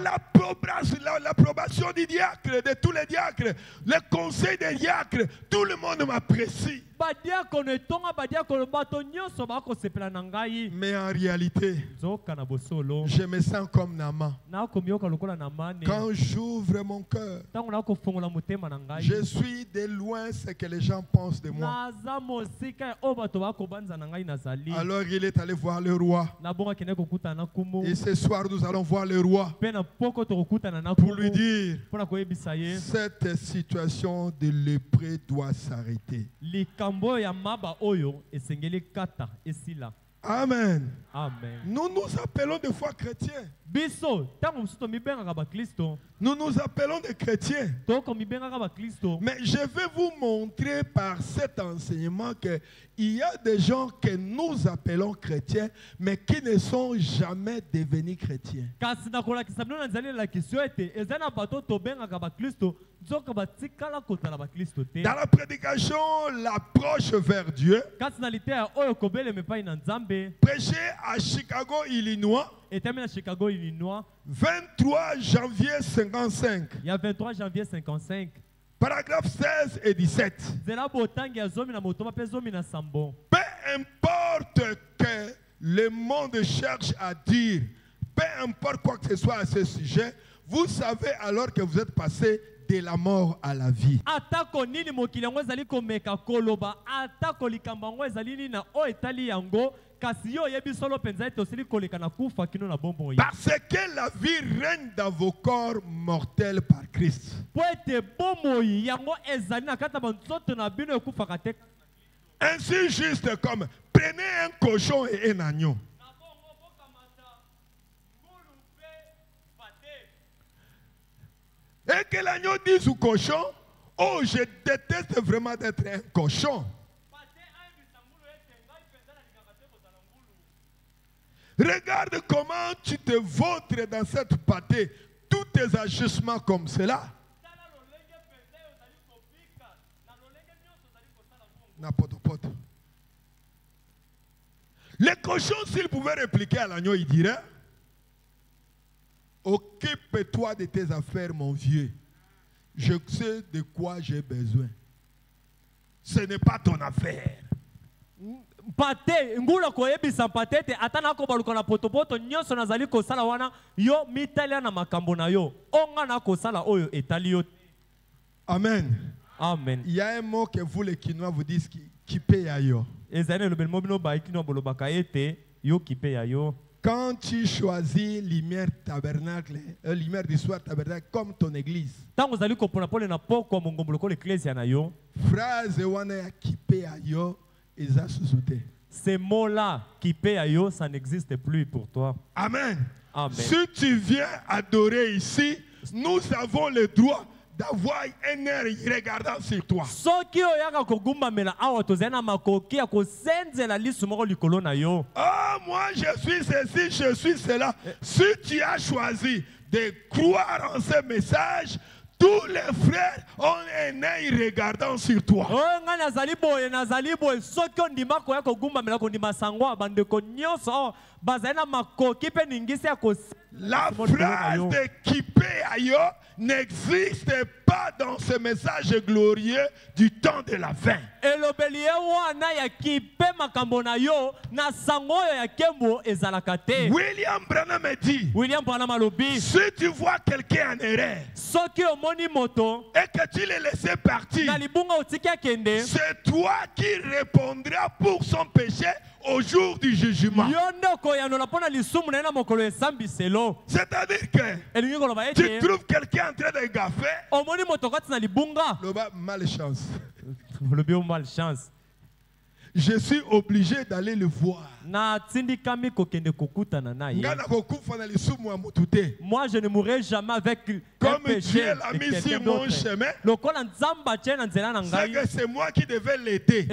l'approbation du diacre, de tous les diacres, le conseil des diacres, tout le monde m'apprécie. Mais en réalité, je me sens comme Naaman. Quand j'ouvre mon cœur, je suis de loin ce que les gens pensent de moi. Alors il est allé voir le roi. Et ce soir nous allons voir le roi pour lui dire, cette situation de lépreux doit s'arrêter. Amen. Amen. Nous nous appelons des fois chrétiens. Nous nous appelons des chrétiens. Mais je vais vous montrer par cet enseignement qu'il y a des gens que nous appelons chrétiens, mais qui ne sont jamais devenus chrétiens. Dans la prédication, l'approche vers Dieu, prêché à Chicago, Illinois, 23 janvier 55. Il y a 23 janvier 55. Paragraphe 16 et 17. Peu importe que le monde cherche à dire, peu importe quoi que ce soit à ce sujet, vous savez alors que vous êtes passé de la mort à la vie. Parce que la vie règne dans vos corps mortels par Christ. Ainsi juste comme prenez un cochon et un agneau. Et que l'agneau dise au cochon, oh, je déteste vraiment d'être un cochon. Regarde comment tu te vautres dans cette pâtée, tous tes agissements comme cela. Le cochon, s'il pouvait répliquer à l'agneau, il dirait, occupe-toi de tes affaires, mon vieux. Je sais de quoi j'ai besoin. Ce n'est pas ton affaire. Pate ngula koyebisa patete atana ko baluka na potopoto nyonso nazali ko sala wana yo mitalia na makambo na yo onga na ko sala oyo etali yo. Amen. Amen. Il y a un mot que vous les Kinois vous disent qui paye à yo. Ezane le belmo bino ba Kinois bolobaka ete yo qui paye à yo. Quand tu choisis lumière tabernacle, lumière du soir tabernacle comme ton église. Tango zali ko pona pole na poko mongombo ko l'église na yo. Phrase wana qui paye à yo. Ces mots-là qui paient à yo, ça n'existe plus pour toi. Amen. Amen. Si tu viens adorer ici, nous avons le droit d'avoir un air regardant sur toi. Ah, moi je suis ceci, je suis cela. Si tu as choisi de croire en ce message, tous les frères ont un œil regardant sur toi. La phrase de Kipé Ayo n'existe pas dans ce message glorieux du temps de la fin. William Branham dit, si tu vois quelqu'un en erreur et que tu le laisses partir, c'est toi qui répondras pour son péché au jour du jugement. C'est-à-dire que tu trouves quelqu'un en train de gaffer, malchance. Je suis obligé d'aller le voir. Moi, je ne mourrai jamais avec comme Dieu l'a mis sur mon chemin. C'est moi qui devais l'aider.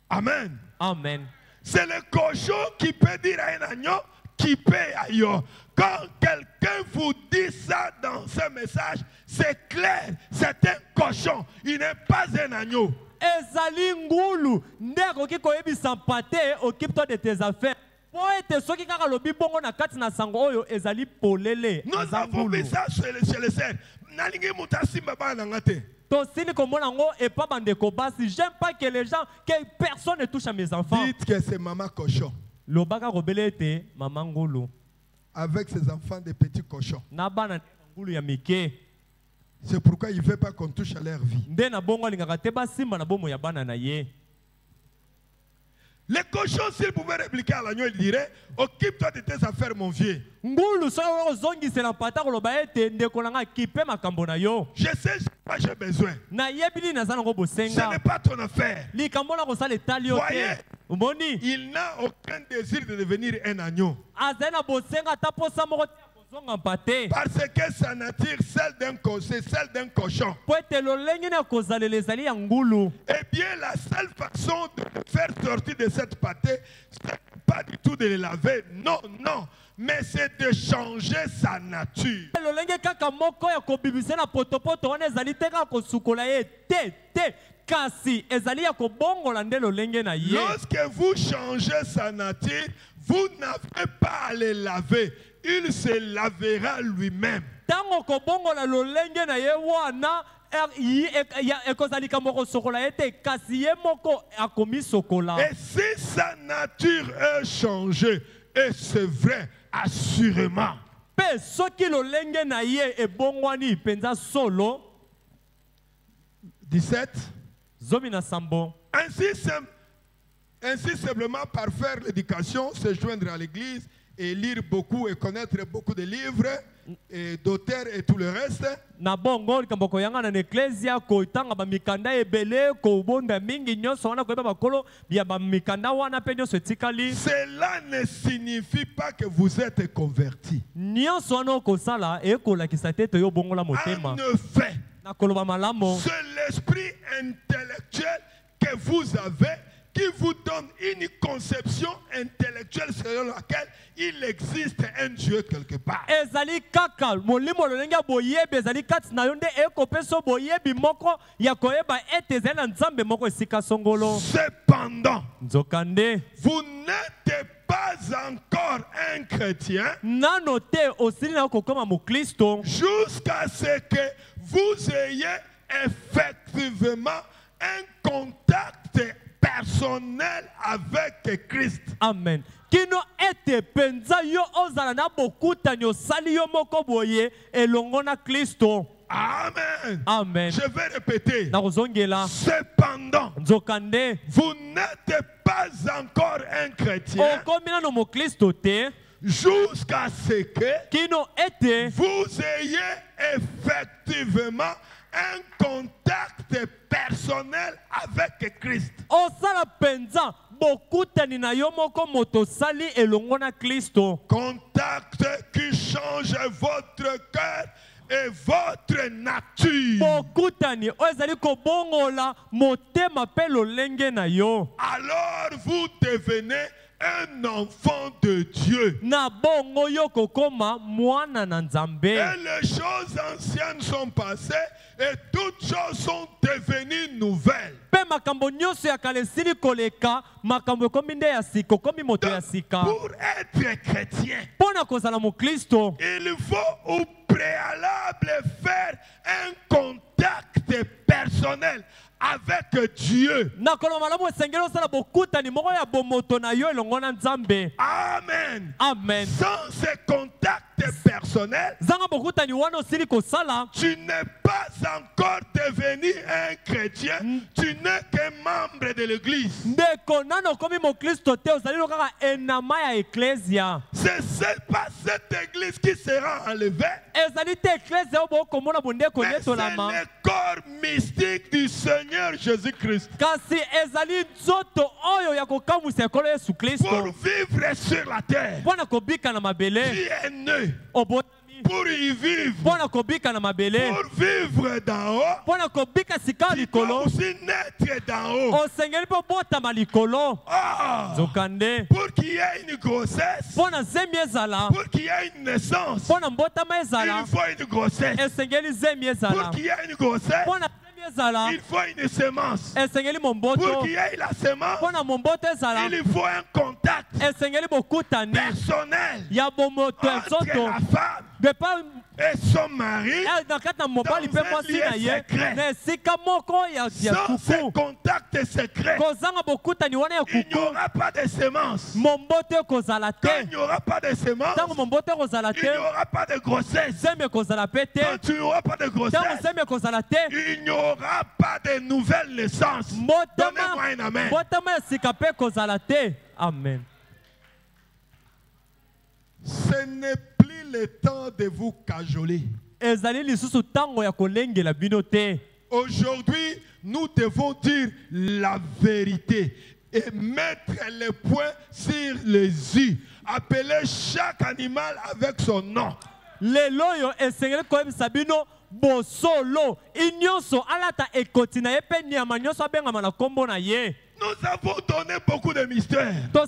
Amen. Amen. C'est le cochon qui peut dire à un agneau qui paie ailleurs. Quand quelqu'un vous dit ça dans ce message, c'est clair, c'est un cochon, il n'est pas un agneau. Ezali ngulu ndeko kiko yebi sampate occupe-toi de tes affaires. Nous avons vu ça chez les sœurs. Nalingi mutasimba bana ngate. J'aime pas que les gens, que personne ne touche à mes enfants. Dites que c'est maman cochon. Avec ses enfants des petits cochons. C'est pourquoi il ne veut pas qu'on touche à leur vie. Les cochons, s'ils pouvaient répliquer à l'agneau, il dirait, occupe-toi de tes affaires, mon vieux. Je sais pas, j'ai besoin. Ce n'est pas ton affaire. Voyez, il n'a aucun désir de devenir un agneau. Parce que sa nature, c'est celle d'un cochon. Eh bien, la seule façon de faire sortir de cette pâtée, c'est pas du tout de le laver. Non, non. Mais c'est de changer sa nature. Lorsque vous changez sa nature, vous n'avez pas à le laver. Il se lavera lui-même. Et si sa nature est changée, et c'est vrai, assurément. 17. Ainsi, Ainsi, simplement par faire l'éducation, se joindre à l'église et lire beaucoup et connaître beaucoup de livres et d'auteurs et tout le reste. Cela ne signifie pas que vous êtes convertis. En effet, c'est l'esprit intellectuel que vous avez qui vous donne une conception intellectuelle selon laquelle il existe un Dieu quelque part. Cependant, vous n'êtes pas encore un chrétien jusqu'à ce que vous ayez effectivement un contact personnel avec Christ. Amen. Kino ete penza yo ozala na bokuta nyo sali yo moko boye elongona Kristo. Amen. Amen. Je vais répéter. Cependant, vous n'êtes pas encore un chrétien jusqu'à ce que vous ayez effectivement un contact personnel avec Christ. Contact qui change votre cœur et votre nature. Alors vous devenez un enfant de Dieu. Et les choses anciennes sont passées et toutes choses sont devenues nouvelles. Donc, pour être chrétien, il faut au préalable faire un contact personnel avec Dieu. Amen. Amen. Sans ce contact personnel, tu n'es pas encore devenu un chrétien, tu n'es qu'un membre de l'église. C'est pas cette église qui sera enlevée, mais c'est le corps mystique du Seigneur Jésus-Christ. Pour vivre sur la terre, tu es né pour y vivre, pour vivre d'en haut, tu dois aussi naître d'en haut. Pour qu'il y ait une grossesse, pour qu'il y ait une naissance, il faut une grossesse. Pour qu'il y ait une grossesse, il faut une semence. Pour qu'il y ait la semence, il faut un contact personnel entre la femme et son mari dans un lien secret. Sans ce contact secret, il n'y aura pas de semence. Quand il n'y aura pas de semence, il n'y aura pas de grossesse. Quand il n'y aura pas de grossesse, il n'y aura pas de nouvelle naissance. Donnez-moi un amen. Amen. Ce n'est plus le temps de vous cajoler. Aujourd'hui, nous devons dire la vérité et mettre les points sur les i. Appeler chaque animal avec son nom. Nous avons donné beaucoup de mystères. Mais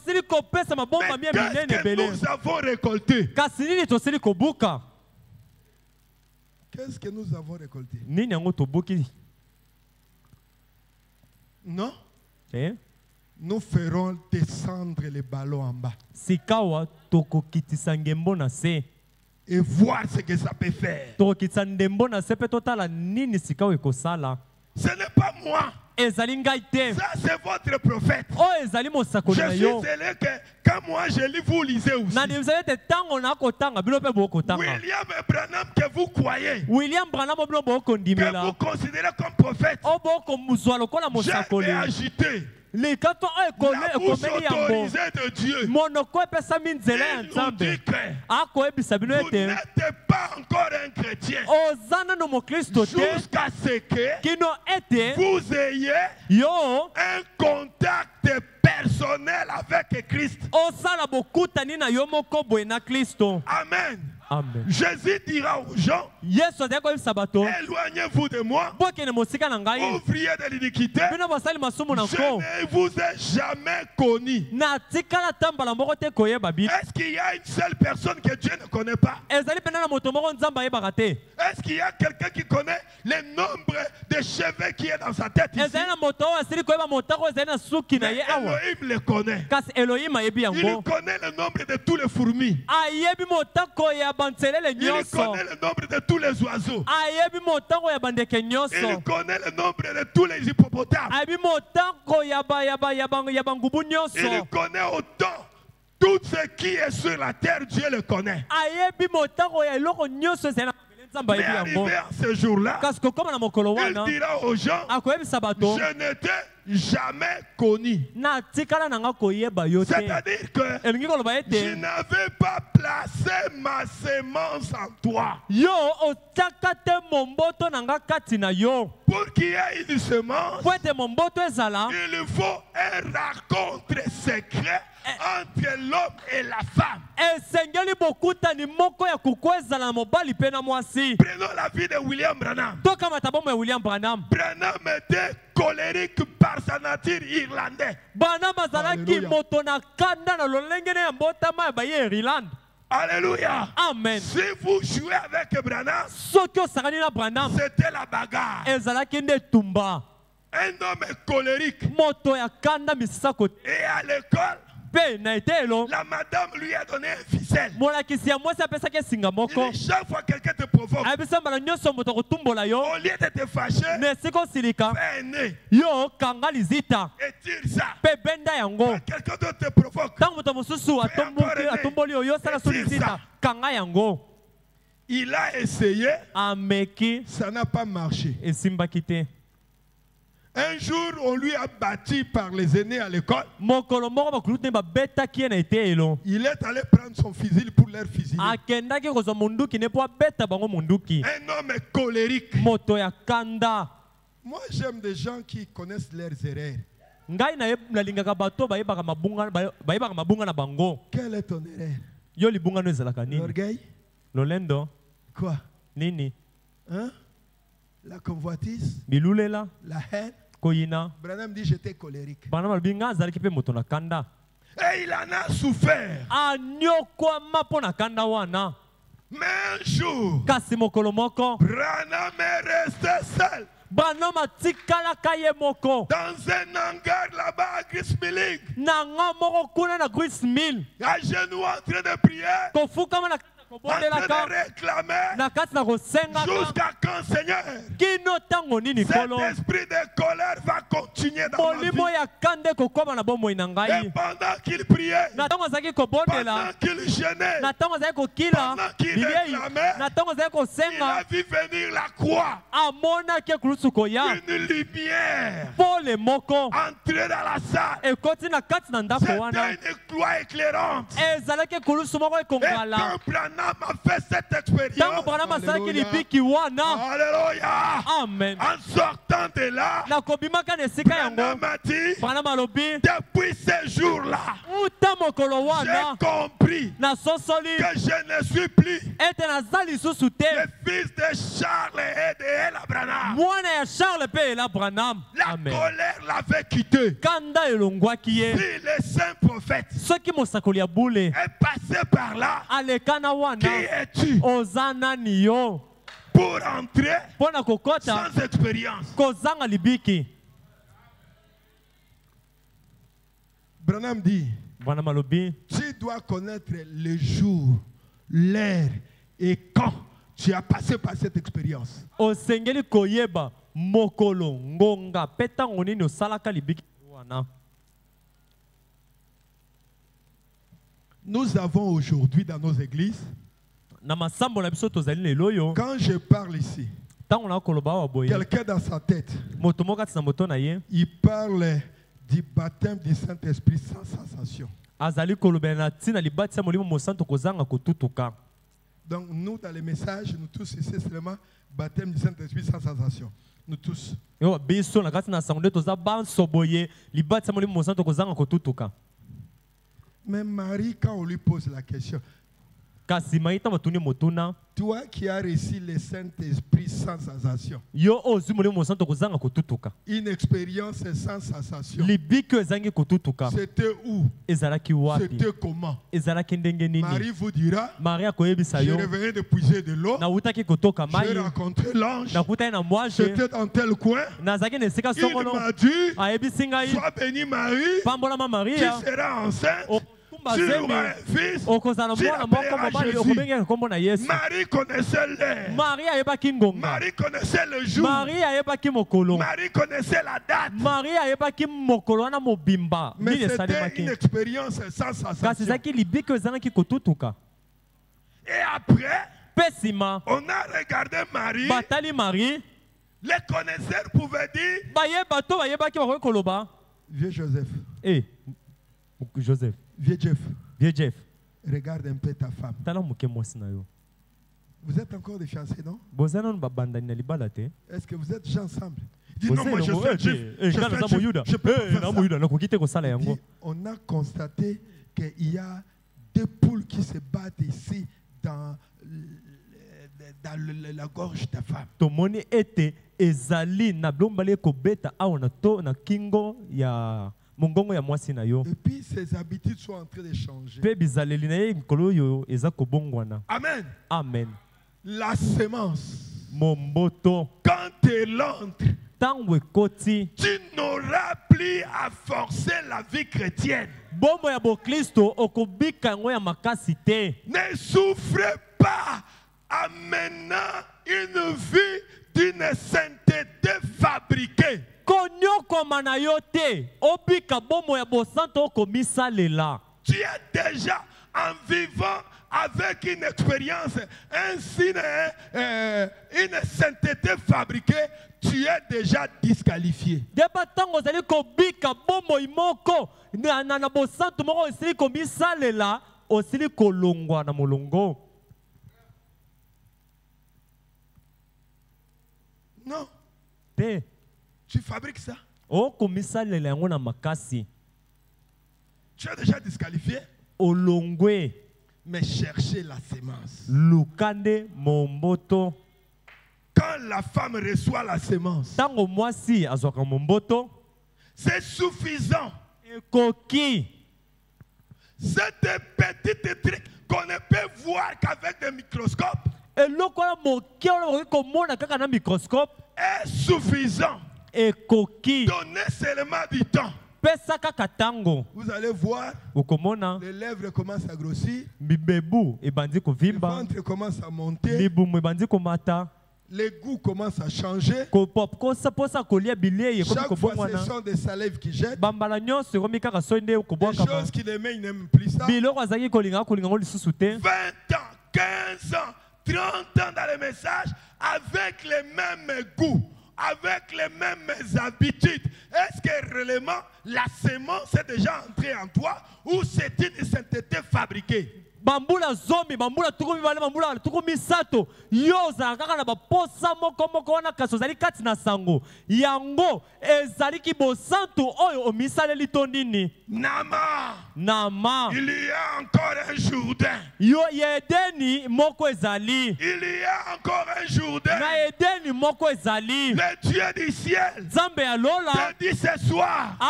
qu'est-ce que nous avons récolté? Qu'est-ce que nous avons récolté? Non? Nous ferons descendre les ballons en bas. Et voir ce que ça peut faire. Ce n'est pas moi. Ça, c'est votre prophète. Je suis zélé que quand moi je lis, vous lisez aussi. William Branham, que vous croyez, que vous considérez comme prophète, je l'ai agité. La bouche autorisée de Dieu. Ils nous dit que vous n'êtes pas encore un chrétien jusqu'à ce que vous ayez un contact personnel avec Christ. Amen. Amen. Jésus dira aux gens, éloignez-vous de moi, ouvriers de l'iniquité, je ne vous ai jamais connu. Est-ce qu'il y a une seule personne que Dieu ne connaît pas? Est-ce qu'il y a quelqu'un qui connaît le nombre de cheveux qui est dans sa tête ici? Mais Elohim le connaît. Il connaît le nombre de tous les fourmis. Il connaît le nombre de tous les oiseaux. Il connaît le nombre de tous les hippopotames. Il connaît autant. Tout ce qui est sur la terre, Dieu le connaît. Mais arrivé à ce jour-là, il dira aux gens, je n'étais jamais connu. C'est-à-dire que je n'avais pas placé ma sémence en toi. Pour qu'il y ait une semence, il faut un rencontre secret entre l'homme et la femme. Prenons la vie de William Branham. Branham était colérique par sa nature irlandais. Alléluia. Amen. Si vous jouez avec Branham, c'était la bagarre. Un homme colérique. Et à l'école, la madame lui a donné un ficelle. Il dit, chaque fois que quelqu'un te provoque, au lieu de te fâcher, fais un nez et tire ça. Quand quelqu'un d'autre te provoque, fais encore un nez et tire ça. Il a essayé, ça n'a pas marché. Un jour, on lui a battu par les aînés à l'école. Il est allé prendre son fusil pour leur fusiller. Un homme colérique. Moi, j'aime des gens qui connaissent leurs erreurs. Quelle est ton erreur? L'orgueil? Quoi? Hein? La convoitise? La haine? Branham dit j'étais colérique. Et il en a souffert. Mais un jour, Branham est resté seul. Dans un hangar là-bas à Gristmill. À genoux en train de prier. En train de réclamer jusqu'à quand, Seigneur, cet esprit de colère va continuer dans ma vie. Et pendant qu'il priait, pendant qu'il gênait, pendant qu'il réclamait, il a vu venir la croix, une lumière entrer dans la salle. C'était une croix éclairante. Et quand Branham a fait cette expérience, alléluia, Amen. en sortant de là, Branham a dit, depuis ce jour-là, j'ai compris que je ne suis plus le fils de Charles et de Ella Branham. La colère l'avait quitté. Si le saint prophète est passé par là, qui es-tu pour entrer sans expérience? Branham dit, tu dois connaître le jour, l'heure et quand tu as passé par cette expérience. Nous avons aujourd'hui dans nos églises, quand je parle ici, quelqu'un dans sa tête, il parle du baptême du Saint-Esprit sans sensation. Donc nous, dans les messages, nous tous ici, c'est seulement baptême du Saint-Esprit sans sensation. Nous tous. Mais Marie, quand on lui pose la question, toi qui as reçu le Saint-Esprit sans sensation, une expérience sans sensation, c'était où? C'était comment? Marie vous dira, je revenais de puiser de l'eau, j'ai rencontré l'ange, j'étais dans tel coin, il m'a dit, sois bénie Marie, tu seras enceinte, tu auras un fils, tu l'appelleras Jésus. Marie connaissait l'heure, Marie connaissait le jour, Marie connaissait la date, mais c'était une expérience sans sensation. Et après, on a regardé Marie, les connaisseurs pouvaient dire, vieux Joseph, vieux Jeff, regarde un peu ta femme. Vous êtes encore des fiancés, non? Est-ce que vous êtes déjà ensemble? Dis non, moi je suis on a constaté qu'il y a deux poules qui se battent ici dans la gorge de ta femme. Et puis ses habitudes sont en train de changer. Amen. Amen. La semence, quand elle entre, tu n'auras plus à forcer la vie chrétienne. Ne souffrez pas en menant une vie d'une sainteté fabriquée. Tu es déjà en vivant avec une expérience, une sainteté fabriquée, tu es déjà disqualifié. Non. Tu fabriques ça. Tu es déjà disqualifié. Mais cherchez la semence. Quand la femme reçoit la semence, c'est suffisant. C'est des petits trucs qu'on ne peut voir qu'avec des microscopes. Est suffisant. Donnez seulement du temps. Vous allez voir, les lèvres commencent à grossir, le ventre commence à monter, les goûts commencent à changer. Chaque fois, ce sont des salives qui jettent. Des choses qu'il aimait, il n'aime plus ça. 20 ans, 15 ans, 30 ans dans les messages, avec les mêmes goûts, avec les mêmes habitudes. Est-ce que réellement la semence est déjà entrée en toi ou c'est une sainteté fabriquée? Bambula zombie, bambula tukumi vale, bambula tukumi sato. Yoza kaka na baposa moko wana kasozali kati na sango. Yango ezali ki bosantu oyo omisale litondini. Nama. Il y a encore un Jourdain. Yo yedeni moko ezali. Il y a encore un Jourdain. Na yedeni moko ezali. Le Dieu du ciel. Zambe alola. Te dit ce soir. Il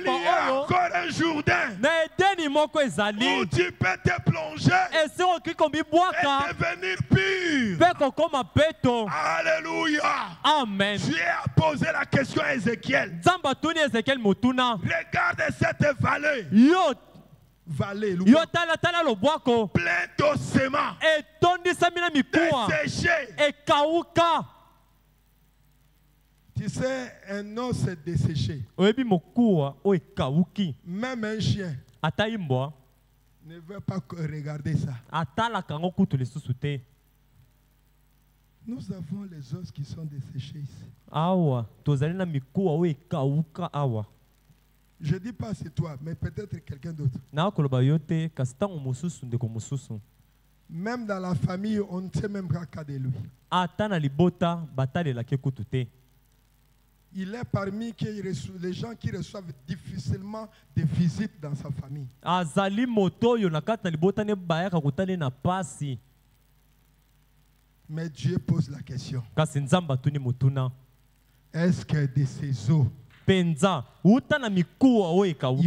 y a encore un Jourdain. Na yedeni moko ezali. Où tu peux te plonger et devenir pur. Alléluia. Amen. Dieu a posé la question à Ézéchiel. Regarde cette vallée. Vallée, plein d'ossements, desséchés. Tu sais, un os est desséché. Même un chien ne veut pas regarder ça. Nous avons les os qui sont desséchés ici. Je ne dis pas c'est toi, mais peut-être quelqu'un d'autre. Même dans la famille, on ne sait même pas qu'à de lui. Il est parmi les gens qui reçoivent difficilement des visites dans sa famille. Mais Dieu pose la question. Est-ce que de ces eaux, il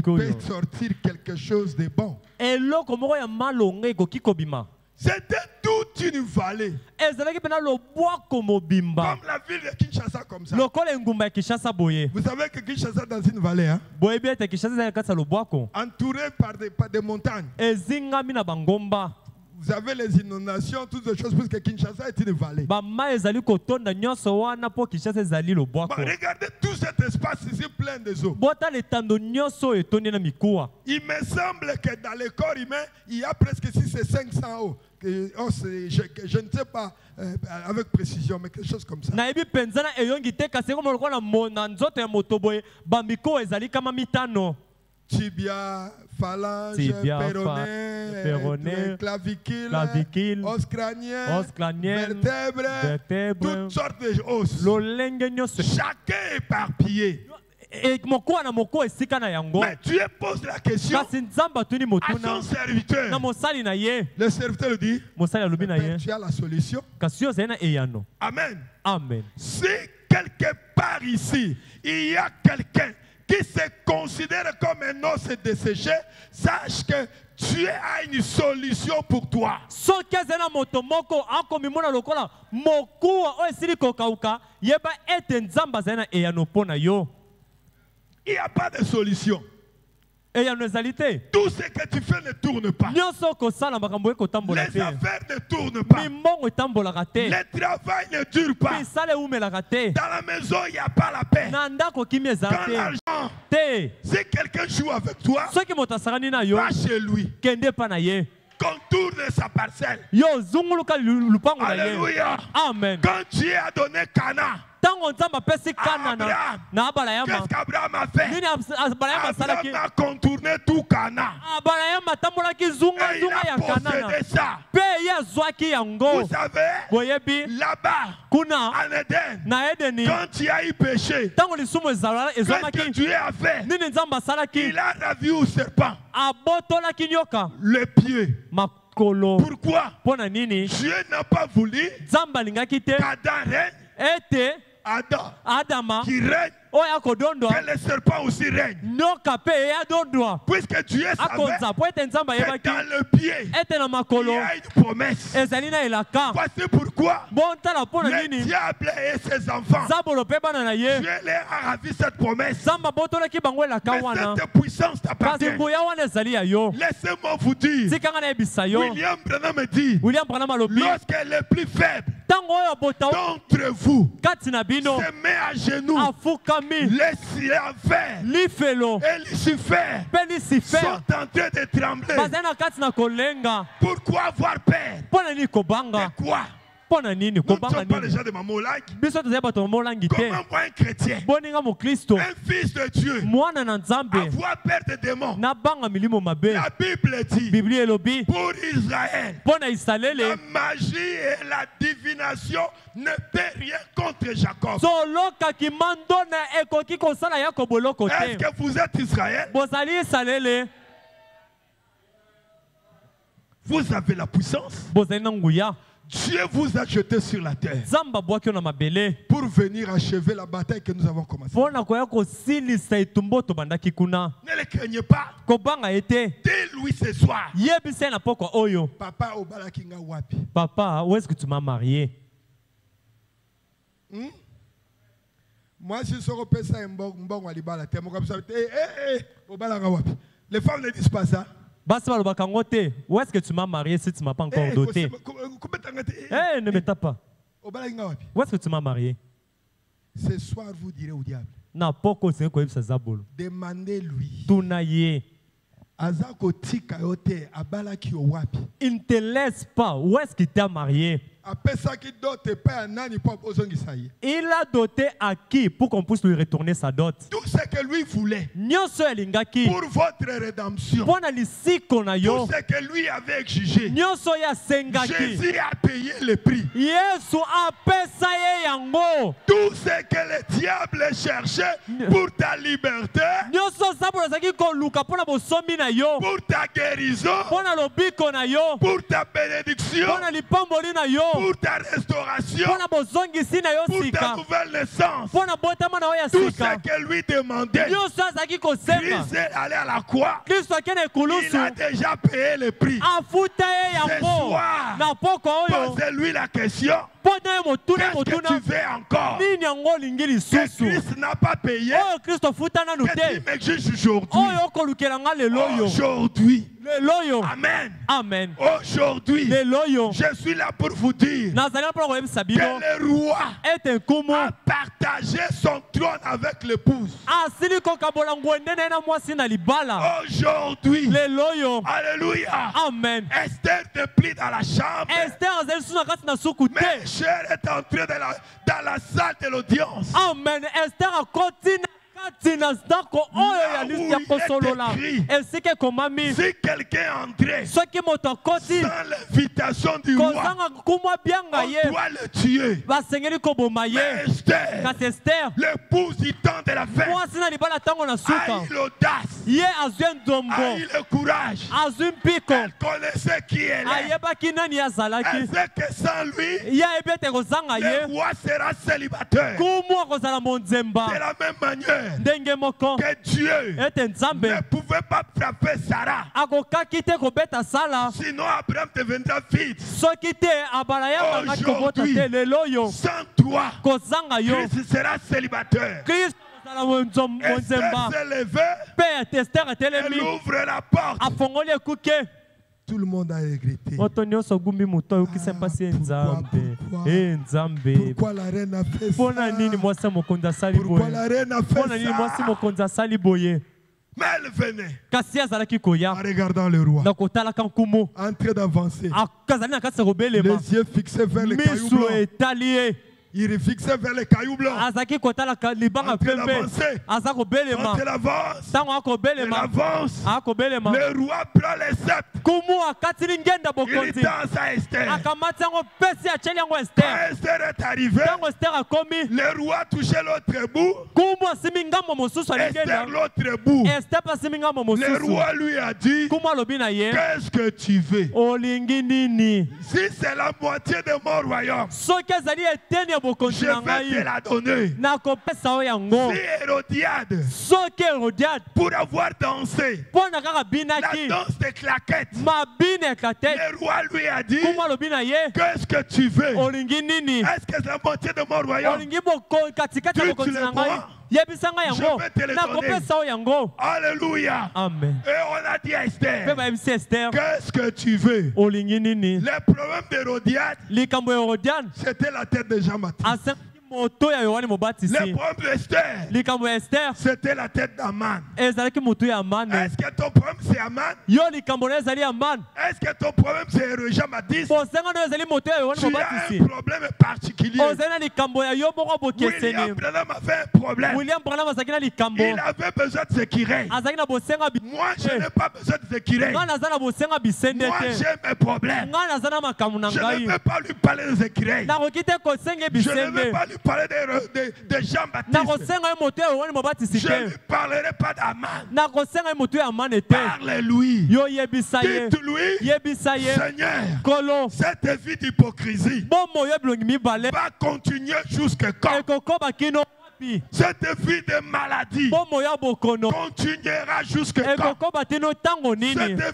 peut sortir quelque chose de bon? C'était toute une vallée. Comme la ville de Kinshasa, comme ça. Vous savez que Kinshasa est dans une vallée, hein? Entouré par des montagnes. Vous avez les inondations, toutes les choses, parce que Kinshasa est une vallée. Regardez tout cet espace ici plein de eaux. Il me semble que dans le corps humain, il y a presque 600 et 500 eaux. Je ne sais pas avec précision, mais quelque chose comme ça. Tibia, phalange, péroné, clavicule, os crânien, vertèbres, toutes sortes de os. Chacun éparpillé. Mais Dieu pose la question à son serviteur. Le serviteur lui dit, tu as la solution. Amen. Amen. Si quelque part ici, il y a quelqu'un qui se considère comme un os desséché, sache que Dieu a une solution pour toi. Il n'y a pas de solution. Tout ce que tu fais ne tourne pas. Les affaires ne tournent pas. Le travail ne dure pas. Dans la maison, il n'y a pas la paix. Quand l'argent, si quelqu'un joue avec toi, va chez lui. Contour de sa parcelle. Alléluia. Amen. Quand Dieu a donné Cana à Abraham, qu'est-ce qu'Abraham a fait? Abraham a contourné tout Cana. Et il a possédé ça. Vous savez, là-bas, en Éden, quand tu as eu péché, qu'est-ce que Dieu a fait? Il a ravi au serpent le pied. Pourquoi? Dieu n'a pas voulu qu'Adam règne. Adam qui règne, que le serpent aussi règne. Puisque Dieu savait que dans le pied, il y a une promesse. Voici pourquoi le diable et ses enfants, Dieu leur a ravi cette promesse. Mais cette puissance t'appartient. Laissez-moi vous dire, William Branham dit, lorsque le plus faible d'entre vous se met à genoux, les enfers et Lucifer sont en train de trembler. Pourquoi avoir peur? Mais quoi? Nous ne sommes pas les gens de Mamolag. Comment un chrétien, un fils de Dieu, avoir peur des démons? La Bible dit, pour Israël, la magie et la divination ne peut rien contre Jacob. Est-ce que vous êtes Israël? Vous avez la puissance. Dieu vous a jeté sur la terre pour venir achever la bataille que nous avons commencée. Ne le craignez pas. Dis-lui ce soir. Papa, obalakinga wapi. Papa, où est-ce que tu m'as marié? Moi, si je suis les femmes ne disent pas ça. Où est-ce que tu m'as marié si tu ne m'as pas encore doté? Ne me tape pas. Où est-ce que tu m'as marié? Ce soir, vous direz au diable. Demandez-lui. Il ne te laisse pas. Où est-ce qu'il t'a marié? Il a doté à qui pour qu'on puisse lui retourner sa dot? Tout ce que lui voulait pour votre rédemption. Tout ce que lui avait exigé. Jésus a payé le prix. Tout ce que le diable cherchait pour ta liberté, pour ta guérison, pour ta bénédiction, pour ta restauration, pour ta nouvelle naissance. Tout ce que lui demandait, Christ est allé à la croix. Il a déjà payé le prix. Ce soir, posez-lui la question. Qu'est-ce que tu veux encore? Que Christ n'a pas payé. Que tu m'exiges aujourd'hui. Amen. Amen. Aujourd'hui, je suis là pour vous dire que le roi a partagé son trône avec l'épouse. Aujourd'hui, alléluia. Amen. Esther te plie dans la chambre. Mais Cher est entré dans la salle de l'audience. Amen. Esther a continué. Si quelqu'un entrait sans l'invitation du roi, on doit le tuer. Mais Esther, l'épouse du temps de la fête, a eu l'audace, a eu le courage. Elle connaissait qui elle est. Elle sait que sans lui, le roi sera célibataire. De la même manière que Dieu ne pouvait pas frapper Sarah. Sinon Abraham deviendra vide. Aujourd'hui, sans toi, Christ sera célibataire. Esther s'est levée. Elle ouvre la porte. Tout le monde a regretté. Pourquoi la reine a fait ça? Pourquoi la reine a fait ça? Mais elle venait en regardant le roi, en train d'avancer, les yeux fixés vers le caillou blanc. Il fixait vers les cailloux blancs. En train d'avancer. Quand elle avance, le roi prend les sceptres. Il danse à Esther. Quand Esther est arrivée, le roi touchait l'autre bout. Esther l'autre bout. Le roi lui a dit, qu'est-ce que tu veux? Si c'est la moitié de mon royaume, je vais te la donner. Si Hérodiade, pour avoir dansé la danse des claquettes, le roi lui a dit, qu'est-ce que tu veux? Est-ce que c'est la moitié de mon royaume? Tu le prends? Je vais te le donner. Alléluia. Amen. Et on a dit à Esther, qu'est-ce que tu veux? Le problème d'Hérodiade, c'était la tête de Jean-Baptiste. Le problème d'Esther, c'était la tête d'Aman. Est-ce que ton problème c'est Aman? Est-ce que ton problème c'est Jean-Baptiste? Tu as un problème particulier. William Branham avait un problème. Il avait besoin de s'équirer. Moi je n'ai pas besoin de s'équirer. Moi j'ai mes problèmes. Je ne veux pas lui parler de s'équirer. Je ne veux pas lui parler de Jean-Baptiste. Je ne lui parlerai pas d'Aman. Parle-lui. Dites-lui, Seigneur, cette vie d'hypocrisie va continuer jusqu'à quand? Cette vie de maladie continuera jusqu'à quand? Cette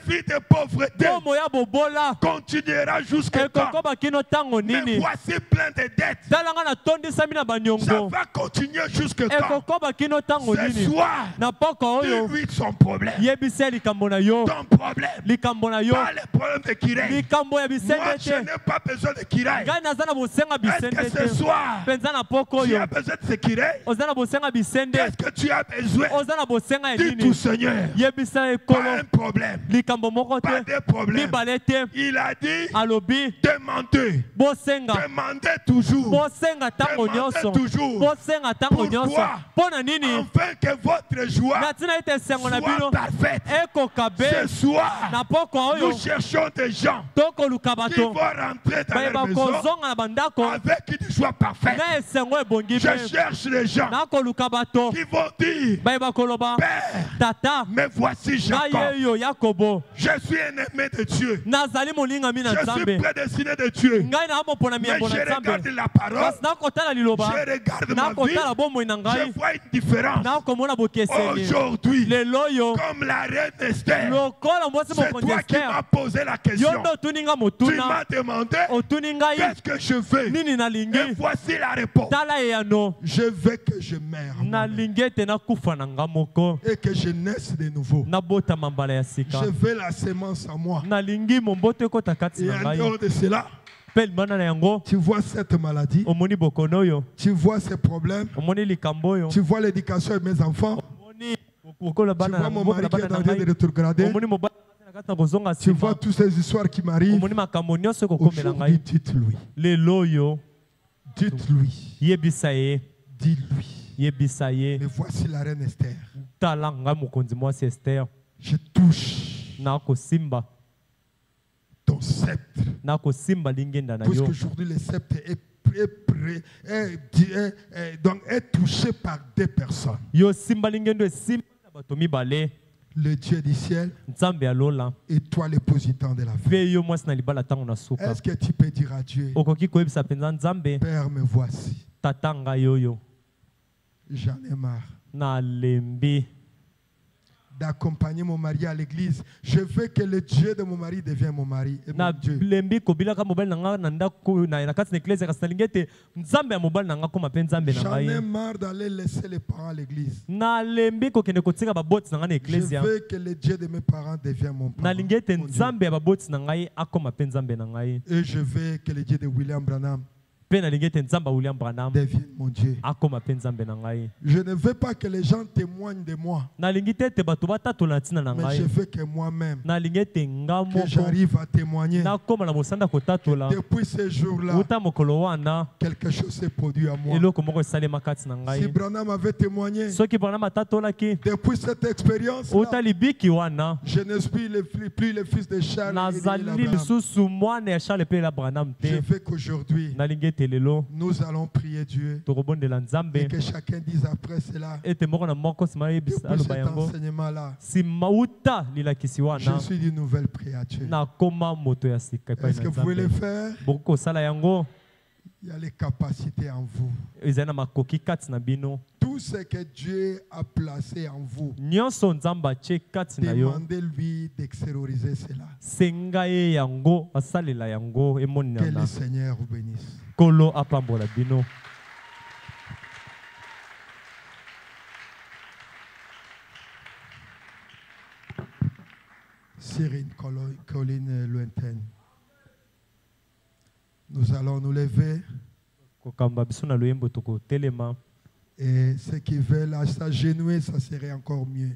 vie de pauvreté continuera jusqu'à quand? Mais voici plein de dettes. Ça va continuer jusqu'à quand? Ce soir, dis-lui son problème. Ton problème. Pas le problème de Kirei. Moi, je n'ai pas besoin de Kirei. Est-ce que ce soir, tu as besoin de Kirei? Qu'est-ce que tu as besoin? Dis tout, Seigneur. Pas un problème. Pas de problème. Il a dit, demandez. Demandez toujours. Demandez toujours. Pourquoi? Afin que votre joie soit parfaite. Ce soir, nous cherchons des gens qui vont rentrer dans la maison avec une joie parfaite. Je cherche les gens qui vont dire, Père, mais voici Jacob. Je suis un aimé de Dieu. Je suis prédestiné de Dieu. Mais je regarde la parole. Je regarde ma vie. Je vois une différence. Aujourd'hui, comme la reine Esther, c'est toi qui m'as posé la question. Tu m'as demandé qu'est-ce que je fais. Et voici la réponse. Je veux que je meure et que je naisse de nouveau. Je veux la sémence en moi. Et en dehors de cela, tu vois cette maladie, tu vois ces problèmes, tu vois l'éducation de mes enfants, tu vois mon mari qui est en train de rétrograder, tu vois toutes ces histoires qui m'arrivent. Aujourd'hui, dites-lui. Dites-lui. Dis-lui. Mais voici la reine Esther. Je touche ton sceptre. Puisque aujourd'hui le sceptre est touché par deux personnes. Le Dieu du ciel et toi le positant de la vie. Est-ce que tu peux dire à Dieu, Père, me voici. J'en ai marre d'accompagner mon mari à l'église. Je veux que le Dieu de mon mari devienne mon mari et mon Dieu. J'en ai marre d'aller laisser les parents à l'église. Je veux que le Dieu de mes parents devienne mon parent. Et je veux que le Dieu de William Branham devienne mon Dieu. Je ne veux pas que les gens témoignent de moi, mais je veux que moi-même, que j'arrive à témoigner que depuis ce jour-là, quelque chose s'est produit à moi. Si Branham avait témoigné depuis cette expérience, je ne suis plus le fils de Charles et Branham. Je veux qu'aujourd'hui, nous allons prier Dieu et que chacun dise après cela, depuis cet enseignement-là, je suis d'une nouvelle créature. Est-ce que vous pouvez le faire? Il y a les capacités en vous. Tout ce que Dieu a placé en vous, demandez-lui d'extérioriser cela. Que le Seigneur vous bénisse. Sur une colline lointaine, nous allons nous lever. Et ceux qui veulent s'agenouiller, ça serait encore mieux.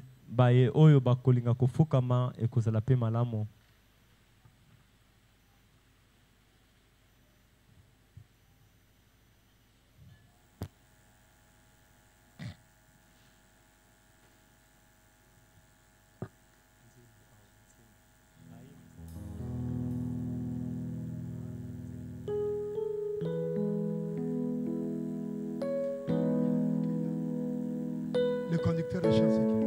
Le conducteur de chant, c'est qui?